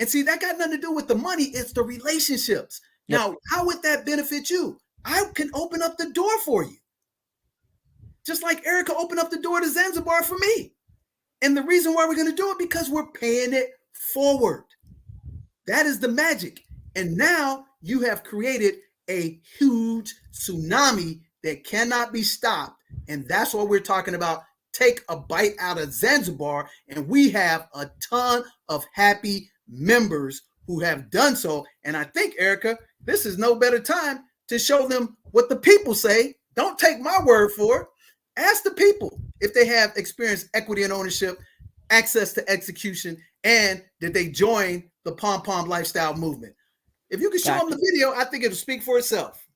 And see, that got nothing to do with the money. It's the relationships. Now, how would that benefit you? I can open up the door for you. Just like Erica opened up the door to Zanzibar for me. And the reason why we're going to do it, because we're paying it forward. That is the magic. And now you have created a huge tsunami that cannot be stopped. And that's what we're talking about. Take a bite out of Zanzibar. And we have a ton of happy members who have done so. And I think, Erica, this is no better time to show them what the people say. Don't take my word for it. Ask the people if they have experienced equity and ownership, access to execution, and did they join the Pom Pom lifestyle movement. If you can show them the video, I think it'll speak for itself.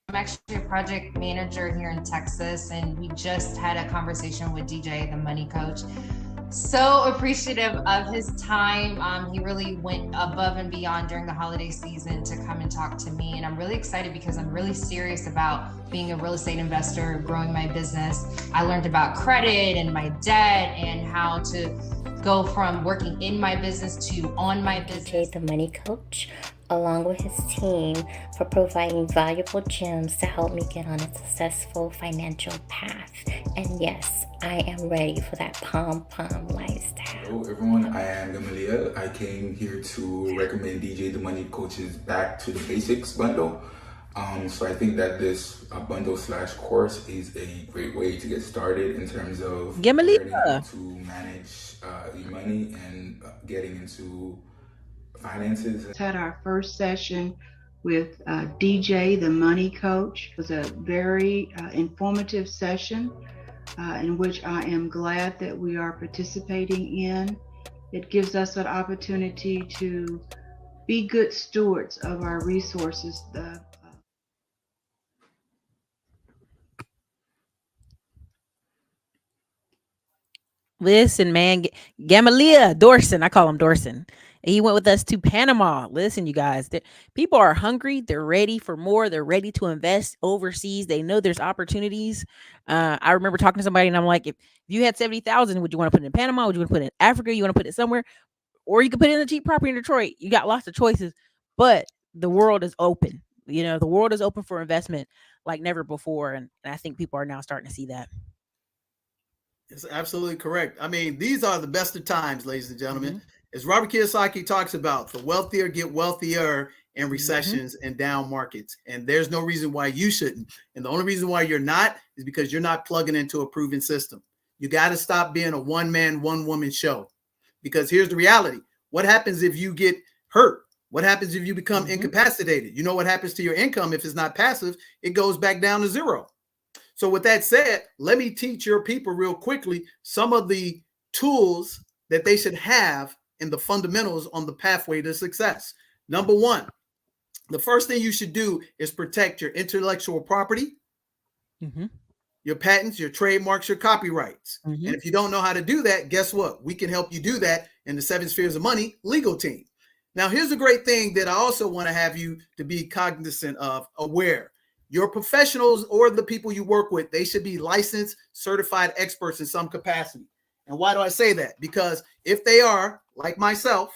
I'm actually a project manager here in Texas, and we just had a conversation with DJ, the money coach. So appreciative of his time. He really went above and beyond during the holiday season to come and talk to me. And I'm really excited because I'm really serious about being a real estate investor, growing my business. I learned about credit and my debt and how to go from working in my business to on my business. The money coach, along with his team, for providing valuable gems to help me get on a successful financial path. And yes, I am ready for that Pom Pom lifestyle. Hello everyone, I am Gamalia. I came here to recommend DJ the Money Coach's Back to the Basics bundle. So I think that this bundle / course is a great way to get started in terms of learning how to manage your money and getting into finances. Had our first session with DJ, the money coach. It was a very informative session in which I am glad that we are participating in. It gives us an opportunity to be good stewards of our resources. Listen, man, Gamalia Dorson, I call him Dorson. He went with us to Panama. Listen, you guys, people are hungry. They're ready for more. They're ready to invest overseas. They know there's opportunities. I remember talking to somebody and I'm like, if you had 70,000, would you want to put it in Panama? Would you want to put it in Africa? You want to put it somewhere? Or you could put it in a cheap property in Detroit. You got lots of choices, but the world is open. The world is open for investment like never before. And I think people are now starting to see that. It's absolutely correct. I mean, these are the best of times, ladies and gentlemen. As Robert Kiyosaki talks about, the wealthier get wealthier in recessions and down markets. And there's no reason why you shouldn't. And the only reason why you're not is because you're not plugging into a proven system. You got to stop being a one-man, one-woman show. Because here's the reality. What happens if you get hurt? What happens if you become incapacitated? You know what happens to your income if it's not passive? It goes back down to zero. So with that said, let me teach your people real quickly some of the tools that they should have in the fundamentals on the pathway to success. Number one, the first thing you should do is protect your intellectual property, your patents, your trademarks, your copyrights. And if you don't know how to do that, guess what? We can help you do that in the 7 Spheres of Money legal team. Now, here's a great thing that I also want to have you to be cognizant of, aware. Your professionals or the people you work with, they should be licensed, certified experts in some capacity. And why do I say that? Because if they are, like myself,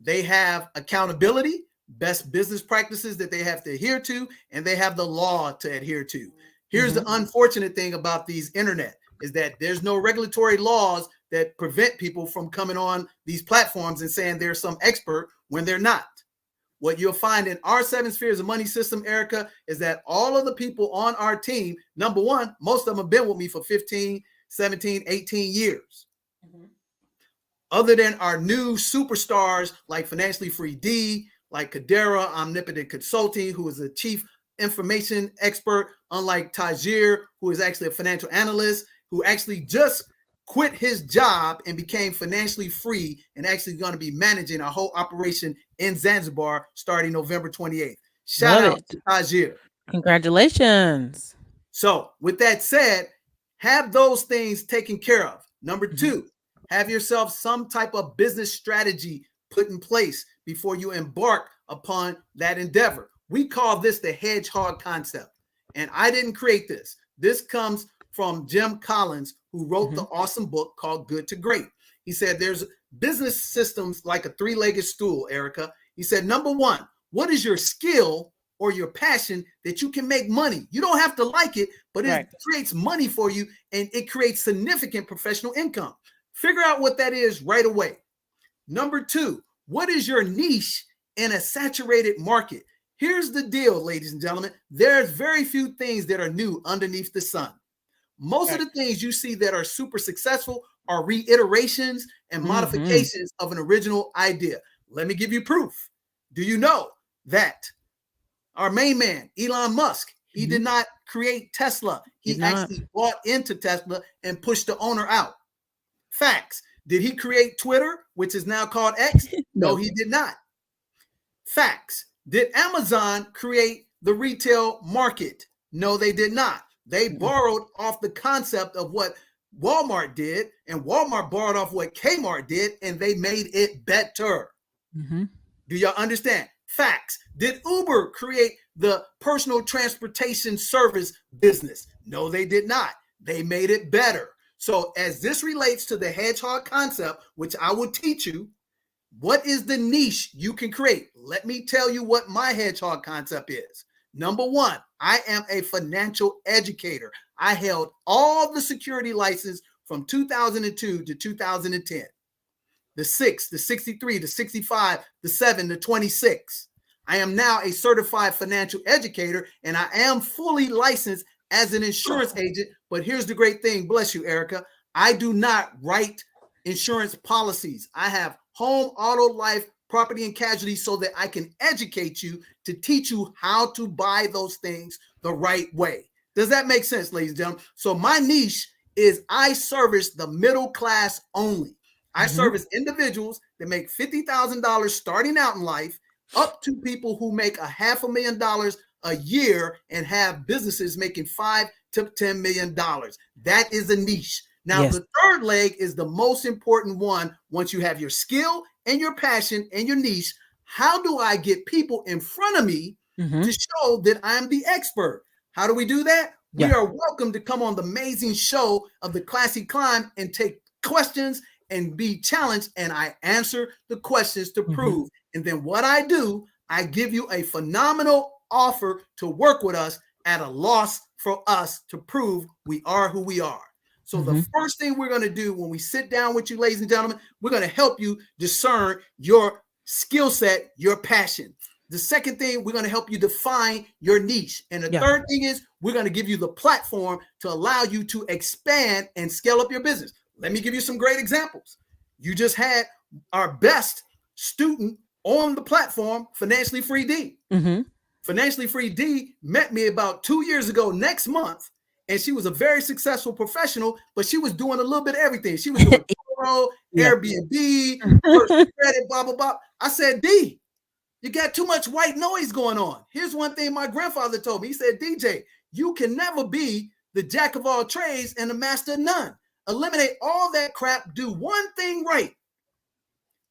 they have accountability, best business practices that they have to adhere to, and they have the law to adhere to. Here's the unfortunate thing about these internet is that there's no regulatory laws that prevent people from coming on these platforms and saying they're some expert when they're not. What you'll find in our 7 Spheres of Money system, Erica, is that all of the people on our team, number one, most of them have been with me for 15, 17, 18 years. Other than our new superstars like Financially Free D, like Kadera, Omnipotent Consulting, who is a chief information expert, unlike Tajir, who is actually a financial analyst, who actually just quit his job and became financially free and actually going to be managing our whole operation in Zanzibar starting November 28th. Shout out to Tajir. Congratulations. So with that said, have those things taken care of. Number two, have yourself some type of business strategy put in place before you embark upon that endeavor. We call this the hedgehog concept. And I didn't create this. This comes from Jim Collins, who wrote the awesome book called Good to Great. He said there's business systems like a three-legged stool, Erica. He said, number one, what is your skill or your passion that you can make money? You don't have to like it, but it creates money for you and it creates significant professional income. Figure out what that is right away. Number two, what is your niche in a saturated market? Here's the deal, ladies and gentlemen. There's very few things that are new underneath the sun. Most of the things you see that are super successful are reiterations and modifications of an original idea. Let me give you proof. Do you know that our main man, Elon Musk, he did not create Tesla. He actually bought into Tesla and pushed the owner out. Facts. Did he create Twitter, which is now called X? No, he did not. Facts. Did Amazon create the retail market? No, they did not. They borrowed off the concept of what Walmart did, and Walmart borrowed off what Kmart did, and they made it better. Do y'all understand? Facts. Did Uber create the personal transportation service business? No, they did not. They made it better. So as this relates to the hedgehog concept, which I will teach you, what is the niche you can create? Let me tell you what my hedgehog concept is. Number one, I am a financial educator. I held all the security license from 2002 to 2010. The 6, the 63, the 65, the 7, the 26. I am now a certified financial educator, and I am fully licensed as an insurance agent. But here's the great thing. Bless you, Erica. I do not write insurance policies. I have home, auto, life, property, and casualty so that I can educate you to teach you how to buy those things the right way. Does that make sense, ladies and gentlemen? So my niche is I service the middle class only. I service individuals that make $50,000 starting out in life up to people who make $500,000 a year and have businesses making $5 to $10 million. That is a niche. Now, the third leg is the most important one once you have your skill and your passion and your niche, how do I get people in front of me to show that I'm the expert? How do we do that? We are welcome to come on the amazing show of the Classy Climb and take questions and be challenged. And I answer the questions to prove. And then what I do, I give you a phenomenal offer to work with us at a loss for us to prove we are who we are. So the first thing we're going to do when we sit down with you, ladies and gentlemen, we're going to help you discern your skill set, your passion. The second thing, we're going to help you define your niche. And the third thing is we're going to give you the platform to allow you to expand and scale up your business. Let me give you some great examples. You just had our best student on the platform, Financially Free D. Financially Free D met me about 2 years ago next month. And she was a very successful professional, but she was doing a little bit of everything. She was doing Airbnb, first credit, blah, blah, blah. I said, D, you got too much white noise going on. Here's one thing my grandfather told me. He said, DJ, you can never be the jack of all trades and the master of none. Eliminate all that crap. Do one thing right.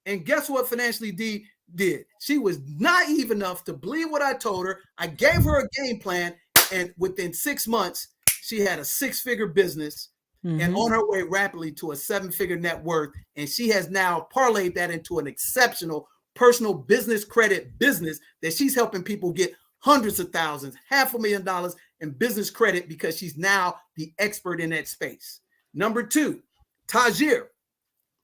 And guess what Financially D did? She was naive enough to believe what I told her. I gave her a game plan. And within 6 months, she had a 6-figure business and on her way rapidly to a 7-figure net worth. And she has now parlayed that into an exceptional personal business credit business that she's helping people get hundreds of thousands, $500,000 in business credit because she's now the expert in that space. Number 2, Tajir,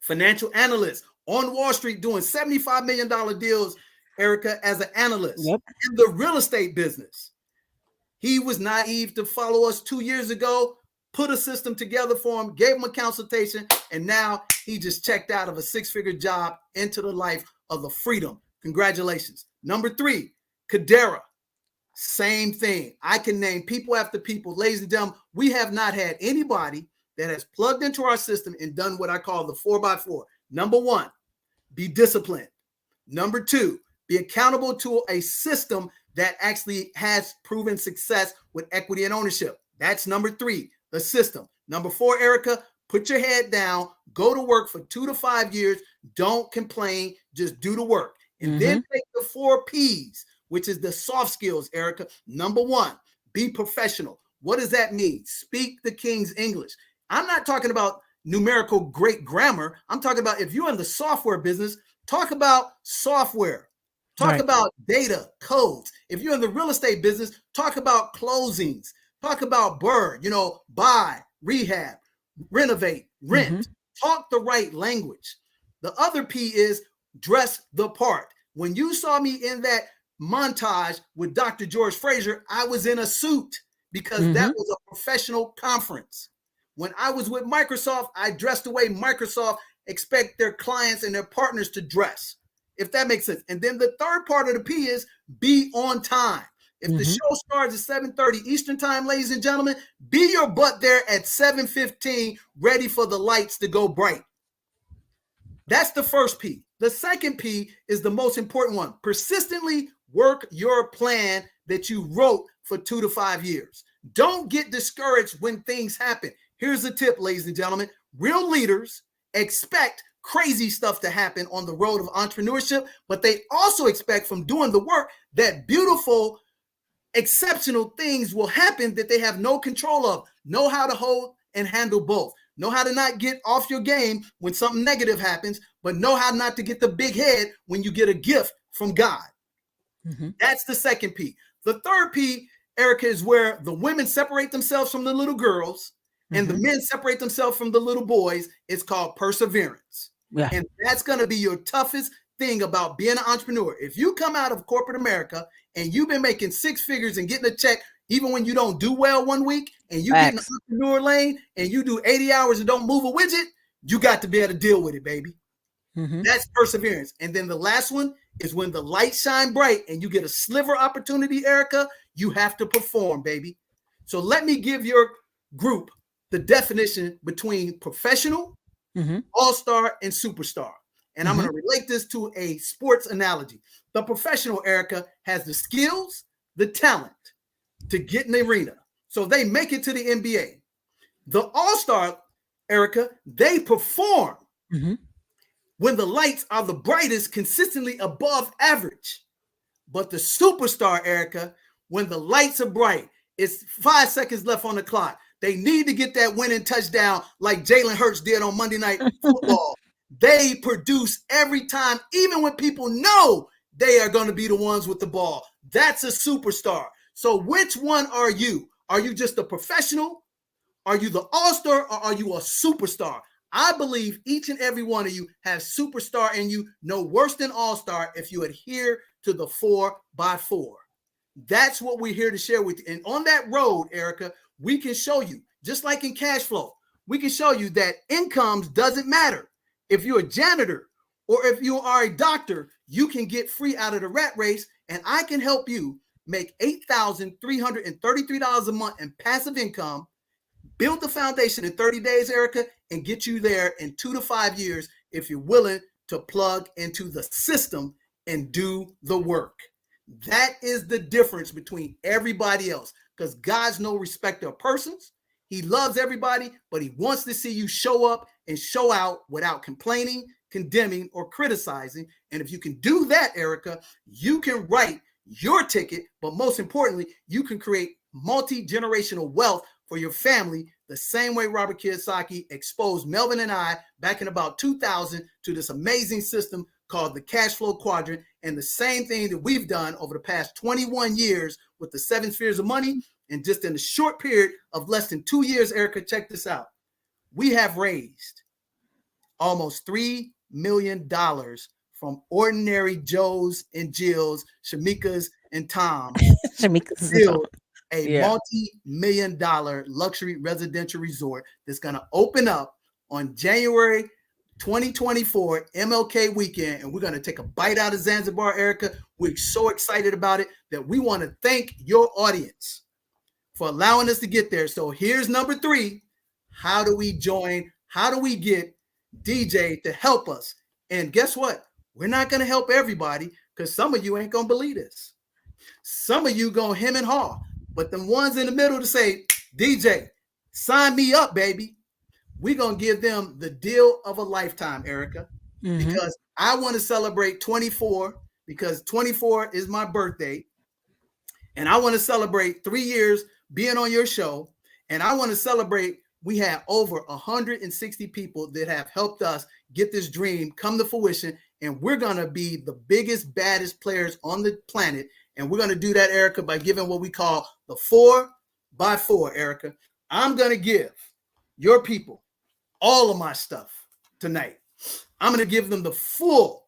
financial analyst on Wall Street doing $75 million deals, Erica, as an analyst in the real estate business. He was naive to follow us 2 years ago, put a system together for him, gave him a consultation, and now he just checked out of a 6-figure job into the life of the freedom. Congratulations. Number 3, Kadera. Same thing. I can name people after people. Ladies and gentlemen, we have not had anybody that has plugged into our system and done what I call the 4x4. Number 1, be disciplined. Number 2, be accountable to a system that actually has proven success with equity and ownership. That's number 3, the system. Number 4, Erica, put your head down, go to work for 2 to 5 years. Don't complain, just do the work. And then take the 4 P's, which is the soft skills, Erica. Number 1, be professional. What does that mean? Speak the King's English. I'm not talking about numerical great grammar. I'm talking about if you're in the software business, talk about software. Talk about data, codes. If you're in the real estate business, talk about closings. Talk about BRRRR, buy, rehab, renovate, rent. Talk the right language. The other P is dress the part. When you saw me in that montage with Dr. George Fraser, I was in a suit because that was a professional conference. When I was with Microsoft, I dressed the way Microsoft expect their clients and their partners to dress, if that makes sense. And then the third part of the P is be on time. If the show starts at 7:30 Eastern time, ladies and gentlemen, be your butt there at 7:15, ready for the lights to go bright. That's the first P. The second P is the most important one. Persistently work your plan that you wrote for 2 to 5 years. Don't get discouraged when things happen. Here's a tip, ladies and gentlemen. Real leaders expect crazy stuff to happen on the road of entrepreneurship, but they also expect from doing the work that beautiful, exceptional things will happen that they have no control of. Know how to hold and handle both. Know how to not get off your game when something negative happens, but know how not to get the big head when you get a gift from God. That's the second P. The third P, Erica, is where the women separate themselves from the little girls and the men separate themselves from the little boys. It's called perseverance. And that's going to be your toughest thing about being an entrepreneur. If you come out of corporate America and you've been making 6 figures and getting a check, even when you don't do well one week and you get in the entrepreneur lane and you do 80 hours and don't move a widget, you got to be able to deal with it, baby. That's perseverance. And then the last one is when the lights shine bright and you get a sliver opportunity, Erica, you have to perform, baby. So let me give your group the definition between professional, all-star, and superstar. And I'm going to relate this to a sports analogy. The professional, Erica, has the skills, the talent to get in the arena. So they make it to the NBA. The all-star, Erica, they perform when the lights are the brightest, consistently above average. But the superstar, Erica, when the lights are bright, it's 5 seconds left on the clock. They need to get that winning touchdown like Jalen Hurts did on Monday Night Football. They produce every time, even when people know they are going to be the ones with the ball. That's a superstar. So which one are you? Are you just a professional? Are you the all-star, or are you a superstar? I believe each and every one of you has superstar in you, no worse than all-star if you adhere to the 4x4. That's what we're here to share with you. And on that road, Erica, we can show you, just like in cash flow, we can show you that incomes doesn't matter. If you're a janitor or if you are a doctor, you can get free out of the rat race, and I can help you make $8,333 a month in passive income, build the foundation in 30 days, Erica, and get you there in 2 to 5 years if you're willing to plug into the system and do the work. That is the difference between everybody else, because God's no respecter of persons. He loves everybody, but he wants to see you show up and show out without complaining, condemning, or criticizing. And if you can do that, Erica, you can write your ticket, but most importantly, you can create multi-generational wealth for your family, the same way Robert Kiyosaki exposed Melvin and I back in about 2000 to this amazing system called the cash flow quadrant, and the same thing that we've done over the past 21 years with the 7 spheres of money. And just in a short period of less than 2 years, Erica, check this out. We have raised almost $3 million from ordinary Joes and Jills, Shamikas and Toms, build a multi-million-dollar luxury residential resort that's going to open up on January 2024 MLK weekend, and we're going to take a bite out of Zanzibar, Erica. We're so excited about it that we want to thank your audience for allowing us to get there. So here's number 3. How do we join? How do we get DJ to help us? And guess what? We're not going to help everybody, because some of you ain't going to believe this. Some of you going to hem and haw, but the ones in the middle to say, DJ, sign me up, baby. We're going to give them the deal of a lifetime, Erica, because I want to celebrate 24, because 24 is my birthday. And I want to celebrate 3 years being on your show. And I want to celebrate, we have over 160 people that have helped us get this dream come to fruition. And we're going to be the biggest, baddest players on the planet. And we're going to do that, Erica, by giving what we call the 4x4, Erica. I'm going to give your people all of my stuff tonight. I'm going to give them the full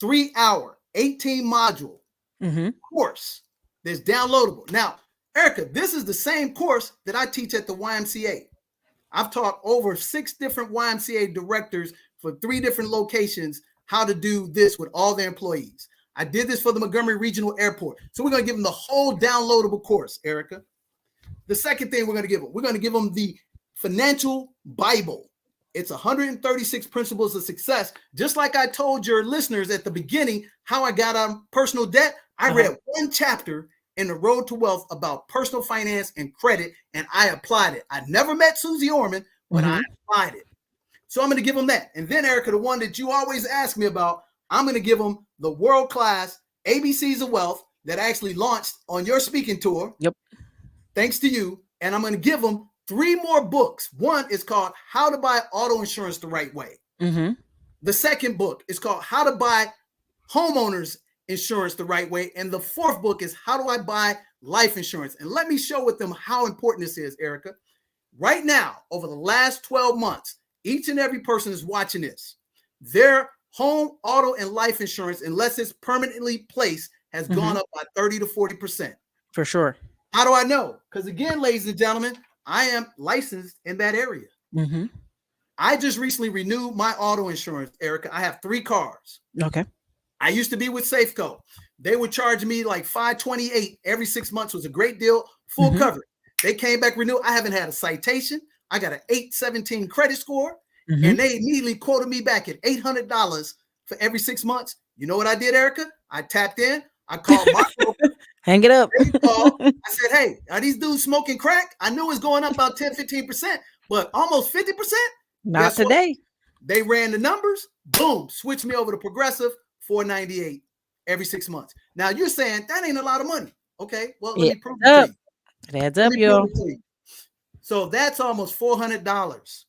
3-hour, 18-module course that's downloadable. Now, Erica, this is the same course that I teach at the YMCA. I've taught over 6 different YMCA directors for 3 different locations how to do this with all their employees. I did this for the Montgomery Regional Airport. So we're going to give them the whole downloadable course, Erica. The second thing we're going to give them the Financial Bible. It's 136 principles of success. Just like I told your listeners at the beginning how I got out of personal debt, I read 1 chapter in The Road to Wealth about personal finance and credit, and I applied it. I never met Susie Orman, but I applied it. So I'm going to give them that. And then, Erica, the one that you always ask me about, I'm going to give them the world-class ABCs of Wealth that actually launched on your speaking tour. Yep. Thanks to you. And I'm going to give them 3 more books. One is called How to Buy Auto Insurance the Right Way. The second book is called How to Buy Homeowners Insurance the Right Way. And the 4th book is How Do I Buy Life Insurance? And let me show with them how important this is, Erica. Right now, over the last 12 months, each and every person is watching this. Their home, auto, and life insurance, unless it's permanently placed, has gone up by 30 to 40%. For sure. How do I know? Because again, ladies and gentlemen, I am licensed in that area. I just recently renewed my auto insurance, Erica. I have 3 cars. Okay. I used to be with Safeco. They would charge me like $528 every 6 months. Was a great deal, full coverage. They came back renewed. I haven't had a citation. I got an 817 credit score, and they immediately quoted me back at $800 for every 6 months. You know what I did, Erica? I tapped in. I called my broker. Hang it up. I said, hey, are these dudes smoking crack? I knew it was going up about 10, 15%, but almost 50%. Not today. What? They ran the numbers. Boom, switch me over to Progressive, $498 every 6 months. Now you're saying that ain't a lot of money. Okay, well, let me prove it to you. It adds up, y'all. So that's almost $400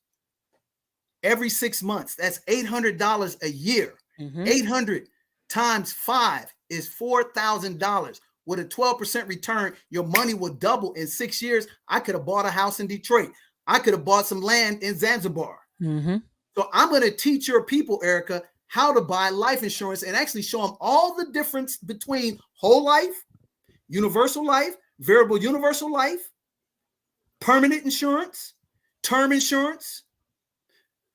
every 6 months. That's $800 a year. 800 times 5 is $4,000. With a 12% return, your money will double in 6 years. I could have bought a house in Detroit. I could have bought some land in Zanzibar. So I'm going to teach your people, Erica, how to buy life insurance and actually show them all the difference between whole life, universal life, variable universal life, permanent insurance, term insurance,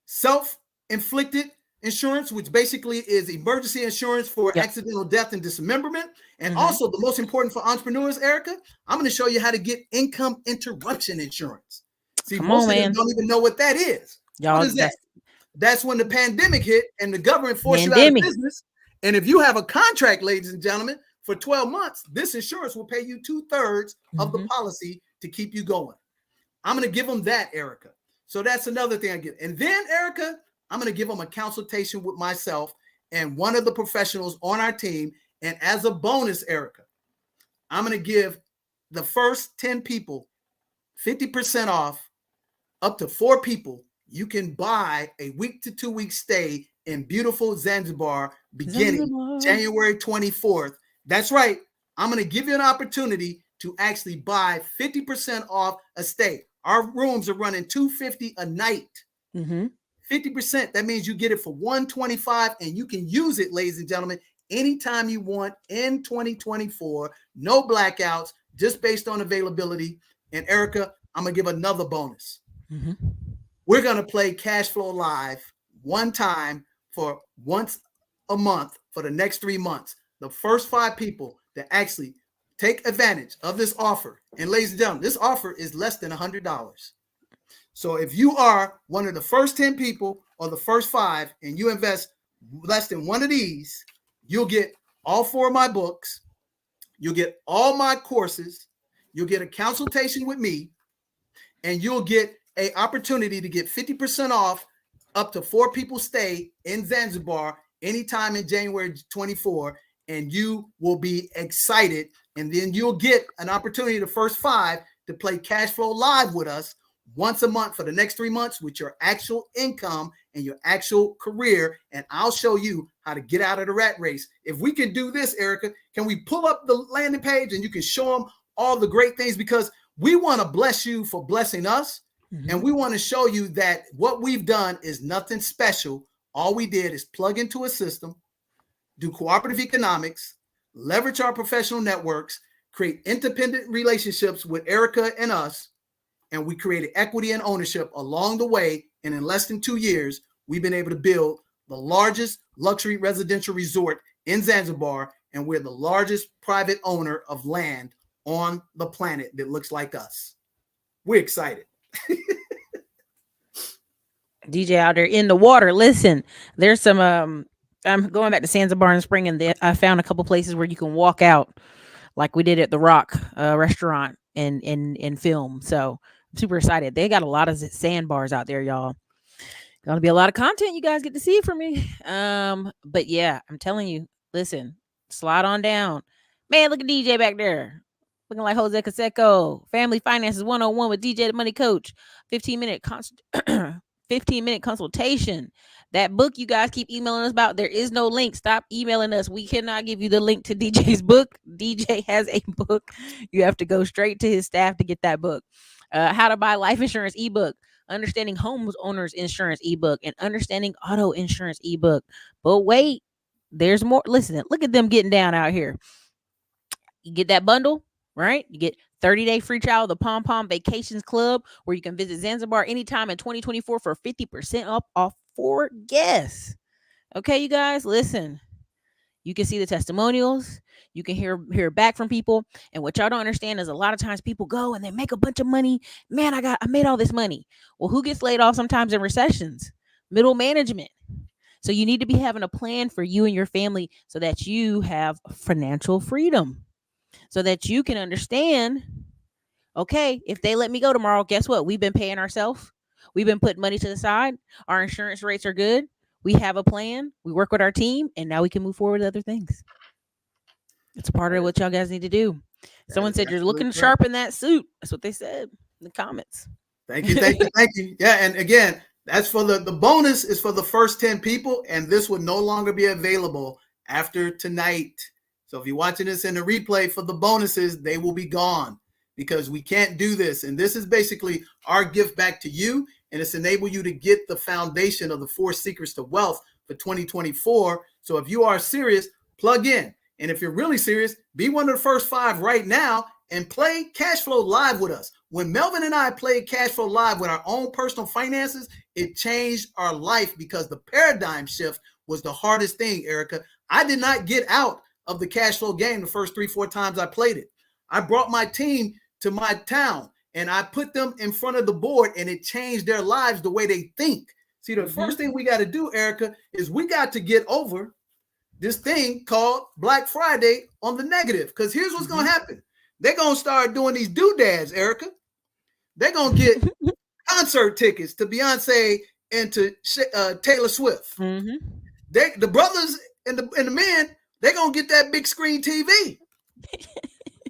self-inflicted insurance, which basically is emergency insurance for accidental death and dismemberment. And also the most important for entrepreneurs, Erica, I'm going to show you how to get income interruption insurance. See, most of them don't even know what that is. Y'all, what is that? That's when the pandemic hit and the government forced you out of business. And if you have a contract, ladies and gentlemen, for 12 months, this insurance will pay you 2/3 of the policy to keep you going. I'm going to give them that, Erica. So that's another thing I get. And then, Erica, I'm going to give them a consultation with myself and one of the professionals on our team. And as a bonus, Erica, I'm going to give the first 10 people 50% off. Up to 4 people. You can buy a week to 2 week stay in beautiful Zanzibar beginning January 24th. That's right. I'm going to give you an opportunity to actually buy 50% off a stay. Our rooms are running $250 a night. 50%. That means you get it for $125 and you can use it, ladies and gentlemen, anytime you want in 2024. No blackouts, just based on availability. And Erica, I'm going to give another bonus. We're going to play Cash Flow Live one time for once a month for the next 3 months. The first 5 people that actually take advantage of this offer. And ladies and gentlemen, this offer is less than $100. So if you are one of the first 10 people or the first 5 and you invest less than one of these, you'll get all 4 of my books. You'll get all my courses. You'll get a consultation with me, and you'll get an opportunity to get 50% off up to 4 people stay in Zanzibar anytime in January 24, and you will be excited. And then you'll get an opportunity, the first 5, to play Cash Flow Live with us once a month for the next 3 months with your actual income and your actual career. And I'll show you how to get out of the rat race. If we can do this, Erica, can we pull up the landing page and you can show them all the great things? Because we want to bless you for blessing us. And we want to show you that what we've done is nothing special. All we did is plug into a system, do cooperative economics, leverage our professional networks, create independent relationships with Erica and us, and we created equity and ownership along the way. And in less than 2 years, we've been able to build the largest luxury residential resort in Zanzibar, and we're the largest private owner of land on the planet that looks like us. We're excited. DJ out there in the water. Listen, there's some I'm going back to Zanzibar in spring, and I found a couple places where you can walk out like we did at the Rock restaurant and film. So I'm super excited. They got a lot of sandbars out there, y'all. Gonna be a lot of content you guys get to see from me. But yeah, I'm telling you, listen, slide on down. Man, look at DJ back there. Looking like Jose Canseco. Family Finances 101 with DJ the Money Coach. 15-minute 15-minute consultation. That book you guys keep emailing us about, there is no link. Stop emailing us. We cannot give you the link to DJ's book. DJ has a book. You have to go straight to his staff to get that book. How to Buy Life Insurance ebook. Understanding Homeowners Insurance ebook. And Understanding Auto Insurance ebook. But wait, there's more. Listen, look at them getting down out here. You get that bundle, right? You get 30-day free trial of the Pom Pom Vacations Club, where you can visit Zanzibar anytime in 2024 for 50% off for guests. Okay, you guys, listen. You can see the testimonials. You can hear back from people. And what y'all don't understand is a lot of times people go and they make a bunch of money. Man, I made all this money. Well, who gets laid off sometimes in recessions? Middle management. So you need to be having a plan for you and your family so that you have financial freedom. So that you can understand, okay, if they let me go tomorrow, guess what? We've been paying ourselves. We've been putting money to the side. Our insurance rates are good. we have a plan, we work with our team, and now we can move forward with other things. It's part of what y'all guys need to do. Someone said you're looking sharp in that suit. That's what they said in the comments. Thank you, thank you, thank you. Yeah, and again, that's for the bonus is for the first 10 people, and this will no longer be available after tonight. So if you're watching this in the replay for the bonuses, they will be gone because we can't do this. And this is basically our gift back to you, and it's enable you to get the foundation of the 4 secrets to wealth for 2024. So if you are serious, plug in. And if you're really serious, be one of the first 5 right now and play Cash Flow Live with us. When Melvin and I played Cash Flow Live with our own personal finances, it changed our life because the paradigm shift was the hardest thing, Erica. I did not get out of the cash flow game the first 3-4 times I played it. I brought my team to my town and I put them in front of the board, and it changed their lives the way they think. See, the first thing we got to do, Erica, is we got to get over this thing called Black Friday on the negative. Because here's what's going to happen. They're going to start doing these doodads, Erica. They're going to get concert tickets to Beyonce and to Taylor Swift. The brothers and the men, they're going to get that big screen TV.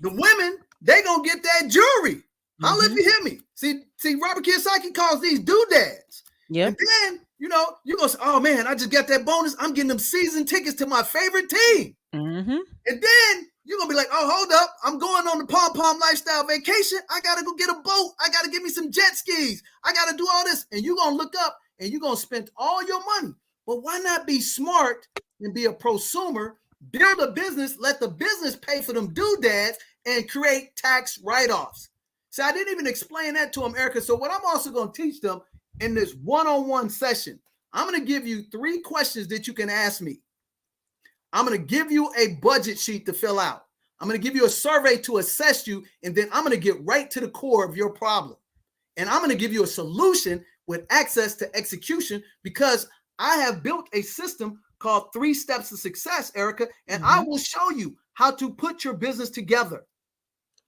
The women, they're going to get that jewelry. Holla if you hear me. See, Robert Kiyosaki calls these doodads. Yep. And then, you're going to say, oh, man, I just got that bonus. I'm getting them season tickets to my favorite team. And then you're going to be like, oh, hold up. I'm going on the Pom Pom lifestyle vacation. I got to go get a boat. I got to get me some jet skis. I got to do all this. And you're going to look up and you're going to spend all your money. But why not be smart and be a prosumer, build a business, let the business pay for them doodads, and create tax write-offs? So I didn't even explain that to them, Erica. So what I'm also going to teach them in this one-on-one session, I'm going to give you 3 questions that you can ask me. I'm going to give you a budget sheet to fill out. I'm going to give you a survey to assess you, and then I'm going to get right to the core of your problem. And I'm going to give you a solution with access to execution, because I have built a system called 3 Steps to Success, Erica, and I will show you how to put your business together.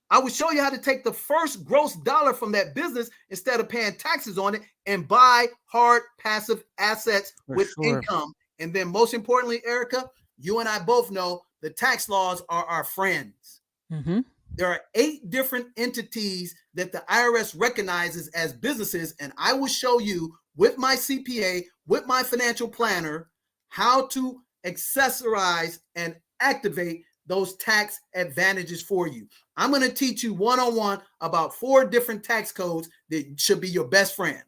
I will show you how to take the first gross dollar from that business instead of paying taxes on it and buy hard passive assets with income. And then most importantly, Erica, you and I both know the tax laws are our friends. There are 8 different entities that the IRS recognizes as businesses, and I will show you with my CPA, with my financial planner, how to accessorize and activate those tax advantages for you. I'm going to teach you one-on-one about 4 different tax codes that should be your best friend.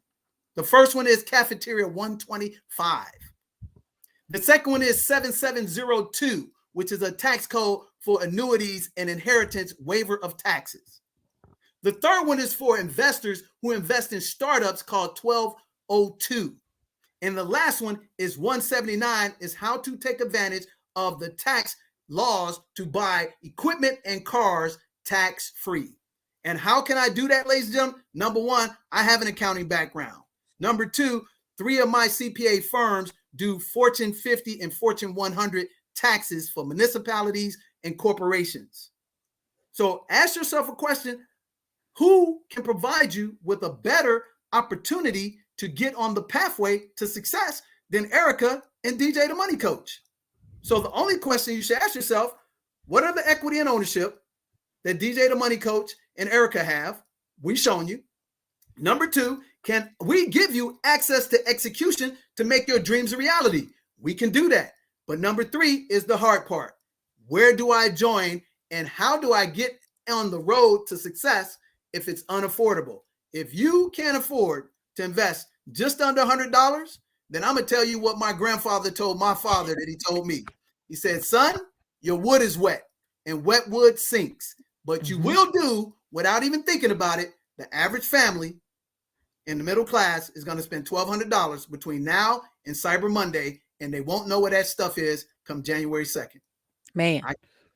The first one is Cafeteria 125. The second one is 7702, which is a tax code for annuities and inheritance waiver of taxes. The third one is for investors who invest in startups, called 1202. And the last one is 179, is how to take advantage of the tax laws to buy equipment and cars tax-free. And how can I do that, ladies and gentlemen? Number 1, I have an accounting background. Number 2, 3 of my CPA firms do Fortune 50 and Fortune 100 taxes for municipalities and corporations. So ask yourself a question: who can provide you with a better opportunity to get on the pathway to success than Erica and DJ the Money Coach? So the only question you should ask yourself: what are the equity and ownership that DJ the Money Coach and Erica have? We've shown you. Number 2, can we give you access to execution to make your dreams a reality? We can do that. But number 3 is the hard part. Where do I join, and how do I get on the road to success if it's unaffordable? If you can't afford to invest just under $100, then I'm going to tell you what my grandfather told my father that he told me. He said, son, your wood is wet, and wet wood sinks. But you will do, without even thinking about it, the average family in the middle class is going to spend $1,200 between now and Cyber Monday, and they won't know what that stuff is come January 2nd. Man,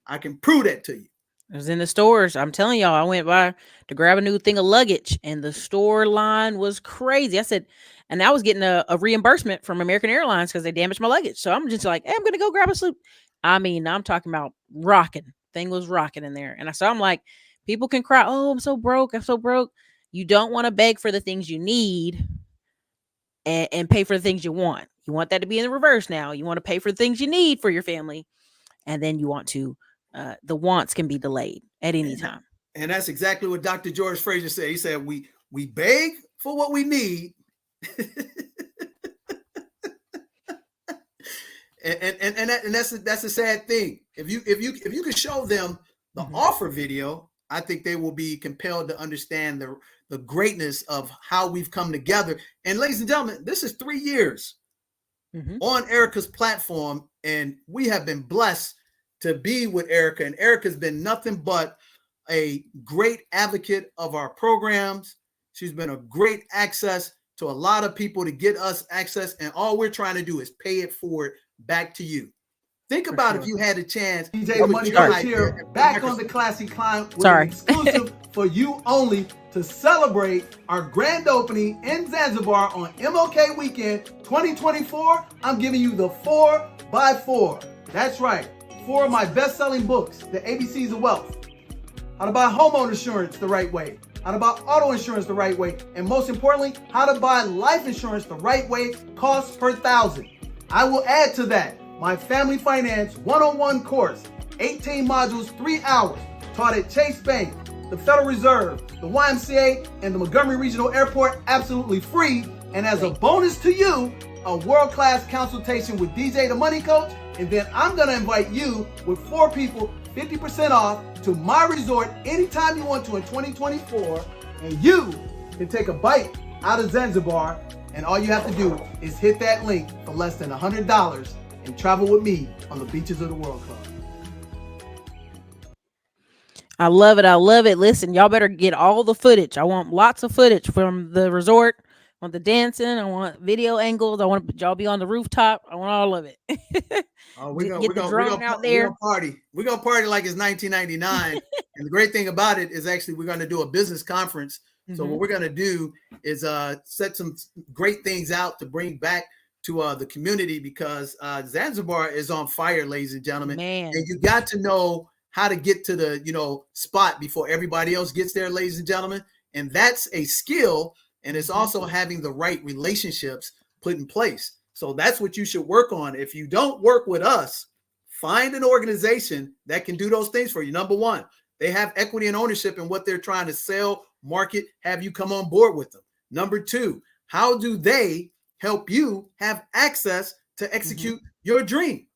I can prove that to you. I was in the stores. I'm telling y'all, I went by to grab a new thing of luggage, and the store line was crazy. I said, and I was getting a reimbursement from American Airlines because they damaged my luggage. So I'm just like, hey, I'm going to go grab a sleep. I mean, I'm talking about rocking. Thing was rocking in there. And I'm like, people can cry, oh, I'm so broke. I'm so broke. You don't want to beg for the things you need and pay for the things you want. You want that to be in the reverse now. You want to pay for the things you need for your family, and then you want to the wants can be delayed at any time. And that's exactly what Dr. George Fraser said. He said we beg for what we need. and that's a sad thing. If you can show them the offer video, I think they will be compelled to understand the greatness of how we've come together. And ladies and gentlemen, this is 3 years on Erica's platform, and we have been blessed to be with Erica. And Erica's been nothing but a great advocate of our programs. She's been a great access to a lot of people to get us access, and all we're trying to do is pay it forward back to you. Think about if you had a chance. DJ the Money Coach here, back on the Classy Climb with an exclusive for you only to celebrate our grand opening in Zanzibar on MLK Weekend 2024. I'm giving you the 4x4. That's right, 4 of my best-selling books, The ABCs of Wealth. How to buy home insurance the right way, how to buy auto insurance the right way, and most importantly, how to buy life insurance the right way, cost per thousand. I will add to that my Family Finance 101 course, 18 modules, 3 hours, taught at Chase Bank, the Federal Reserve, the YMCA, and the Montgomery Regional Airport, absolutely free. And as a bonus to you, a world-class consultation with DJ the Money Coach. And then I'm gonna invite you with 4 people, 50% off to my resort anytime you want to in 2024. And you can take a bite out of Zanzibar. And all you have to do is hit that link for less than $100 and travel with me on the beaches of the World Club. I love it. I love it. Listen, y'all better get all the footage. I want lots of footage from the resort. I want the dancing. I want video angles. I want y'all be on the rooftop. I want all of it. We're gonna party. We're gonna party like it's 1999. And the great thing about it is actually we're gonna do a business conference. So what we're gonna do is set some great things out to bring back to the community, because Zanzibar is on fire, ladies and gentlemen. Man. And you got to know how to get to the spot before everybody else gets there, ladies and gentlemen. And that's a skill, and it's also having the right relationships put in place. So that's what you should work on. If you don't work with us, find an organization that can do those things for you. Number one, they have equity and ownership in what they're trying to sell, market, have you come on board with them. Number two, how do they help you have access to execute your dream?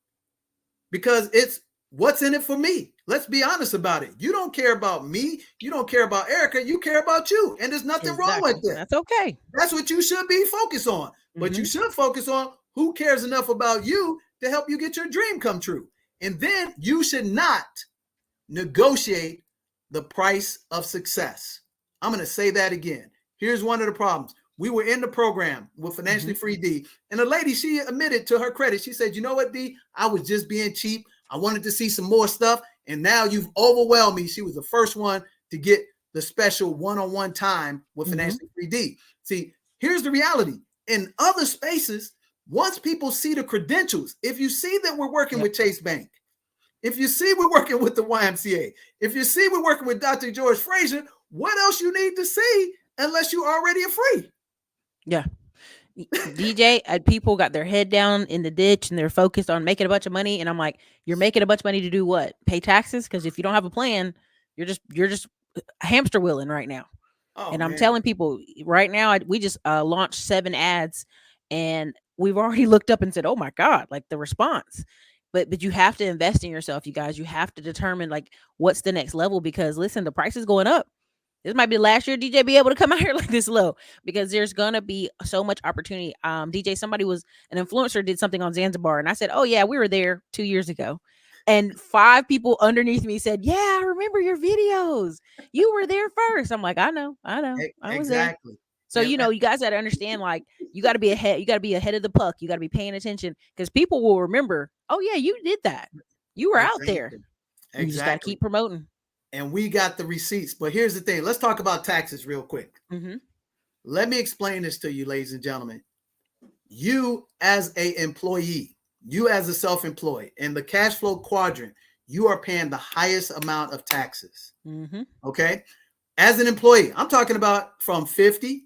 Because it's what's in it for me. Let's be honest about it. You don't care about me. You don't care about Erica. You care about you. And there's nothing wrong with that. That's okay. That's what you should be focused on. But you should focus on who cares enough about you to help you get your dream come true. And then you should not negotiate the price of success. I'm going to say that again. Here's one of the problems. We were in the program with Financially Free D, and the lady, she admitted, to her credit, she said, you know what, D, I was just being cheap. I wanted to see some more stuff, and now you've overwhelmed me. She was the first one to get the special one-on-one time with Financially Free D. See, here's the reality. In other spaces, once people see the credentials, if you see that we're working with Chase Bank, if you see we're working with the YMCA, if you see we're working with Dr. George Fraser, what else you need to see unless you already are free? Yeah. DJ, people got their head down in the ditch and they're focused on making a bunch of money. And I'm like, you're making a bunch of money to do what? Pay taxes? Because if you don't have a plan, you're just hamster wheeling right now. Oh, and I'm telling people right now, we just launched 7 ads, and we've already looked up and said, oh my God, like the response. But you have to invest in yourself, you guys. You have to determine like what's the next level, because listen, the price is going up. This might be the last year DJ be able to come out here like this low, because there's gonna be so much opportunity. DJ, somebody was an influencer, did something on Zanzibar, and I said, oh yeah, we were there 2 years ago. And 5 people underneath me said, yeah, I remember your videos. You were there first. I'm like, I know. I was there. So, you guys got to understand, like, you got to be ahead. You got to be ahead of the puck. You got to be paying attention, because people will remember, oh yeah, you did that. You were out there. You just got to keep promoting. And we got the receipts. But here's the thing. Let's talk about taxes real quick. Let me explain this to you, ladies and gentlemen. You as an employee, you as a self-employed, in the cash flow quadrant, you are paying the highest amount of taxes. Okay. As an employee, I'm talking about from $50,000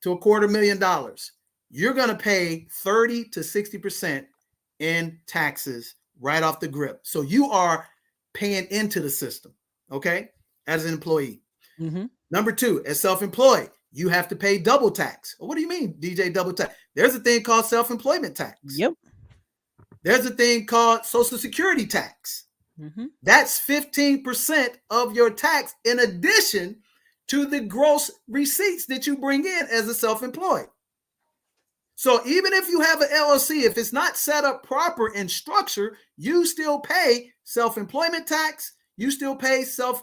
to $250,000. you're going to pay 30 to 60% in taxes right off the grip. So you are paying into the system, okay, as an employee. Mm-hmm. Number two, as self-employed, you have to pay double tax. What do you mean, DJ, double tax? There's a thing called self-employment tax. Yep. There's a thing called Social Security tax. Mm-hmm. That's 15% of your tax in addition to the gross receipts that you bring in as a self-employed. So even if you have an LLC, if it's not set up proper in structure, you still pay self-employment tax. You still pay Social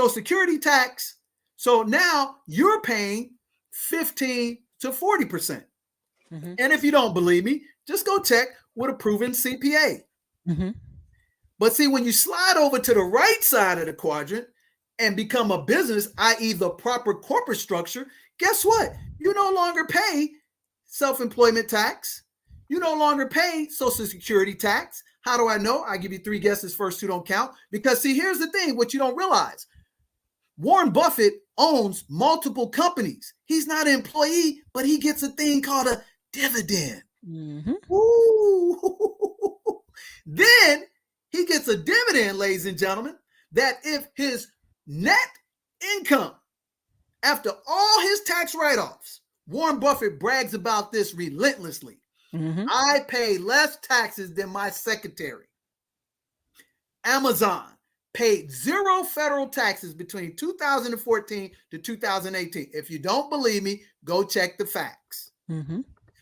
Security tax. So now you're paying 15 to 40%. Mm-hmm. And if you don't believe me, just go check with a proven CPA. Mm-hmm. But see, when you slide over to the right side of the quadrant and become a business, i.e. the proper corporate structure, guess what? You no longer pay self-employment tax. You no longer pay Social Security tax. How do I know? I give you three guesses. First two don't count. Because see, here's the thing, what you don't realize. Warren Buffett owns multiple companies. He's not an employee, but he gets a thing called a dividend. Mm-hmm. Ooh. Then he gets a dividend, ladies and gentlemen, that if his net income, after all his tax write-offs, Warren Buffett brags about this relentlessly. Mm-hmm. I pay less taxes than my secretary. Amazon paid zero federal taxes between 2014 to 2018. If you don't believe me, go check the facts. Mm-hmm.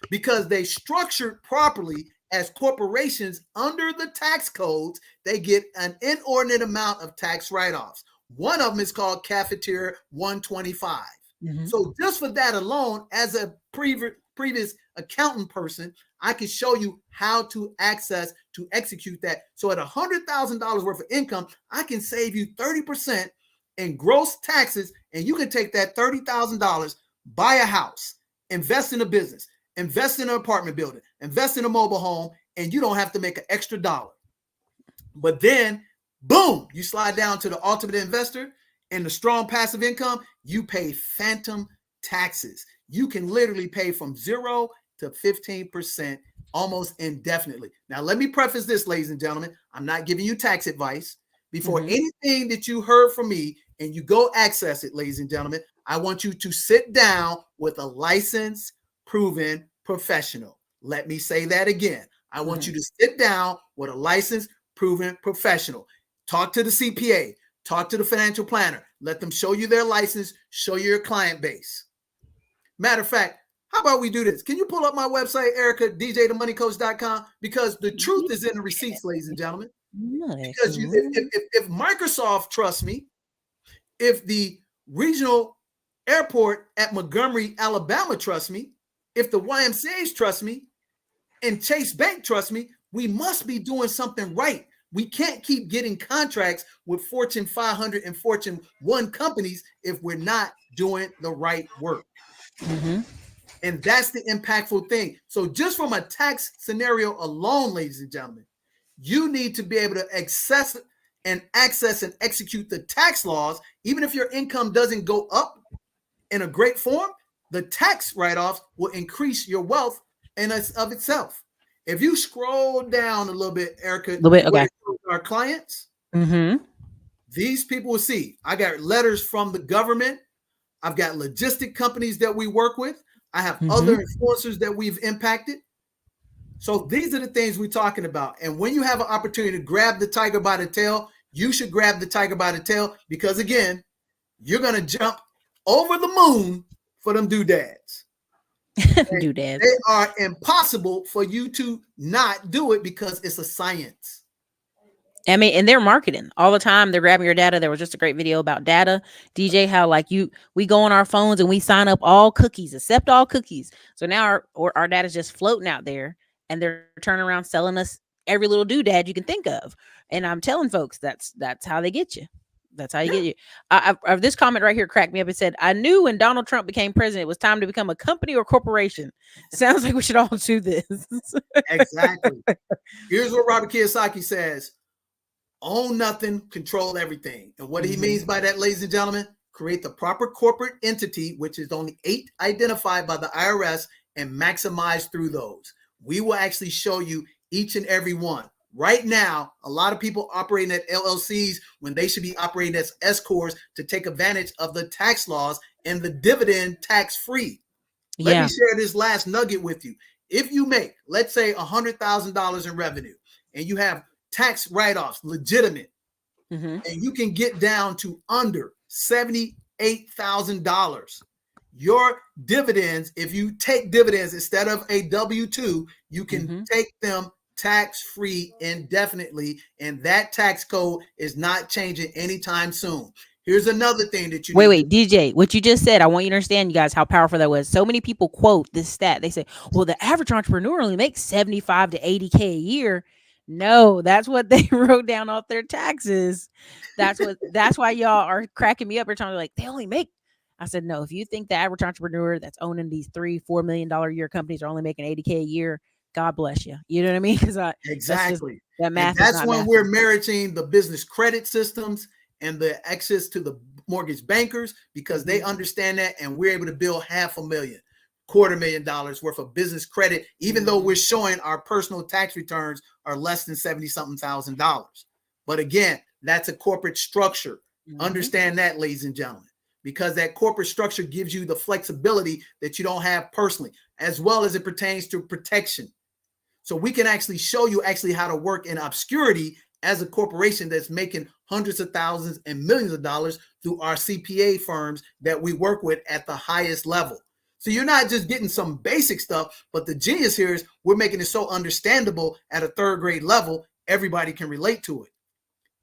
Because they structured properly as corporations under the tax codes, they get an inordinate amount of tax write-offs. One of them is called Cafeteria 125. Mm-hmm. So just for that alone, as a previous accountant person, I can show you how to execute that. So at $100,000 worth of income, I can save you 30% in gross taxes, and you can take that $30,000, buy a house, invest in a business, invest in an apartment building, invest in a mobile home, and you don't have to make an extra dollar. But then, boom, you slide down to the ultimate investor and the strong passive income, you pay phantom taxes. You can literally pay from 0 to 15% almost indefinitely. Now, let me preface this, ladies and gentlemen. I'm not giving you tax advice. Before anything that you heard from me and you go access it, ladies and gentlemen, I want you to sit down with a licensed, proven professional. Let me say that again. I want you to sit down with a licensed, proven professional. Talk to the CPA. Talk to the financial planner. Let them show you their license, show you your client base. Matter of fact, how about we do this? Can you pull up my website, Erica, djthemoneycoach.com? Because the truth is in the receipts, ladies and gentlemen. Nice. Because if Microsoft trusts me, if the regional airport at Montgomery, Alabama trusts me, if the YMCAs trust me, and Chase Bank trusts me, we must be doing something right. We can't keep getting contracts with Fortune 500 and Fortune 1 companies if we're not doing the right work. Mm-hmm. And that's the impactful thing. So just from a tax scenario alone, ladies and gentlemen, you need to be able to access and execute the tax laws. Even if your income doesn't go up in a great form, the tax write-offs will increase your wealth in of itself. If you scroll down a little bit, Erica, Okay. Our clients, Mm-hmm. these people will see. I got letters from the government. I've got logistic companies that we work with. I have other influencers that we've impacted. So these are the things we're talking about. And when you have an opportunity to grab the tiger by the tail, you should grab the tiger by the tail because, again, you're going to jump over the moon for them doodads. Doodads. They are impossible for you to not do it because it's a science. I mean, and they're marketing all the time. They're grabbing your data. There was just a great video about data, DJ, how like we go on our phones and we sign up all cookies, accept all cookies. So now our data is just floating out there and they're turning around selling us every little doodad you can think of. And I'm telling folks that's how they get you. That's how you get you. This comment right here cracked me up. It said, I knew when Donald Trump became president, it was time to become a company or corporation. Sounds like we should all do this. Exactly. Here's what Robert Kiyosaki says. Own nothing, control everything. And what he means by that, ladies and gentlemen, create the proper corporate entity, which is only 8 identified by the IRS and maximize through those. We will actually show you each and every one. Right now, a lot of people operating at LLCs when they should be operating as S corps to take advantage of the tax laws and the dividend tax free. Let me share this last nugget with you. If you make, let's say, $100,000 in revenue and you have tax write-offs legitimate, and you can get down to under $78,000, your dividends, if you take dividends instead of a W-2, you can take them tax-free indefinitely, and that tax code is not changing anytime soon. Here's another thing that you wait, DJ, what you just said, I want you to understand, you guys, how powerful that was. So many people quote this stat. They say, well, the average entrepreneur only makes 75 to 80K a year. No, that's what they wrote down off their taxes. That's why y'all are cracking me up. You're trying to like, they only make. I said, no, if you think the average entrepreneur that's owning these $3-4 million a year companies are only making 80K a year, God bless you. You know what I mean? Because exactly that math. That's when we're marrying the business credit systems and the access to the mortgage bankers, because they understand that, and we're able to build $500,000, $250,000 worth of business credit, even though we're showing our personal tax returns are less than $70-something thousand. But again, that's a corporate structure. Understand that, ladies and gentlemen, because that corporate structure gives you the flexibility that you don't have personally, as well as it pertains to protection. So we can actually show you how to work in obscurity as a corporation that's making hundreds of thousands and millions of dollars through our CPA firms that we work with at the highest level. So you're not just getting some basic stuff, but the genius here is we're making it so understandable at a third grade level, everybody can relate to it.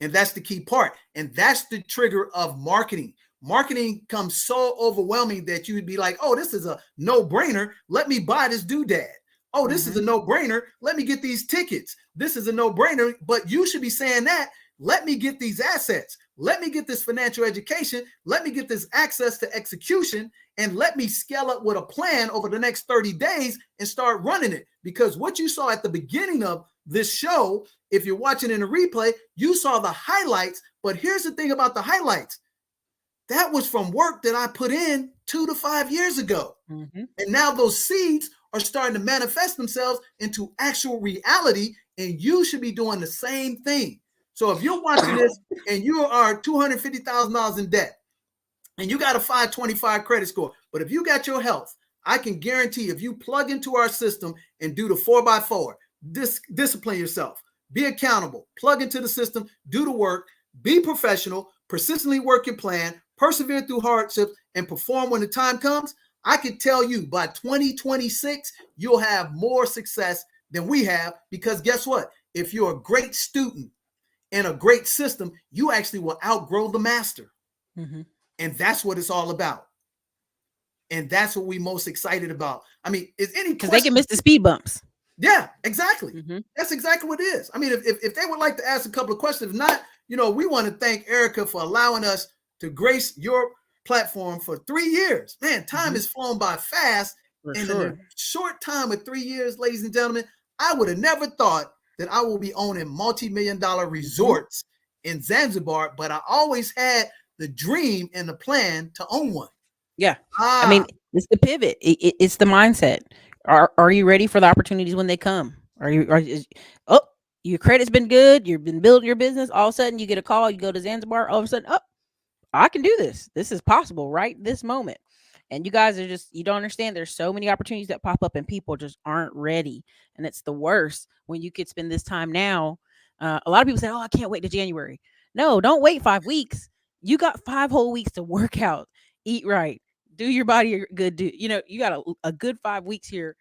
And that's the key part. And that's the trigger of marketing. Marketing comes so overwhelming that you would be like, oh, this is a no-brainer. Let me buy this doodad. Oh, this is a no-brainer. Let me get these tickets. This is a no-brainer, but you should be saying that. Let me get these assets. Let me get this financial education. Let me get this access to execution, and let me scale up with a plan over the next 30 days and start running it. Because what you saw at the beginning of this show, if you're watching in a replay, you saw the highlights. But here's the thing about the highlights. That was from work that I put in 2 to 5 years ago. And now those seeds are starting to manifest themselves into actual reality, and you should be doing the same thing. So if you're watching this and you are $250,000 in debt and you got a 525 credit score, but if you got your health, I can guarantee if you plug into our system and do the 4x4, discipline yourself, be accountable, plug into the system, do the work, be professional, persistently work your plan, persevere through hardships, and perform when the time comes, I can tell you by 2026, you'll have more success than we have, because guess what? If you're a great student in a great system, you actually will outgrow the master. And that's what it's all about. And that's what we're most excited about. I mean, is any because they can miss the speed bumps. Yeah, exactly. That's exactly what it is. I mean, if they would like to ask a couple of questions, if not, we want to thank Erica for allowing us to grace your platform for 3 years. Man, time has flown by fast. In a short time of 3 years, ladies and gentlemen, I would have never thought that I will be owning multi-million-dollar resorts in Zanzibar, but I always had the dream and the plan to own one. Yeah. I mean, it's the pivot. It's the mindset. Are you ready for the opportunities when they come? Your credit's been good. You've been building your business. All of a sudden you get a call, you go to Zanzibar. All of a sudden, I can do this. This is possible right this moment. And you guys are you don't understand. There's so many opportunities that pop up and people just aren't ready. And it's the worst when you could spend this time now. A lot of people say, oh, I can't wait to January. No, don't wait 5 weeks. You got 5 whole weeks to work out, eat right, do your body good. You got a good 5 weeks here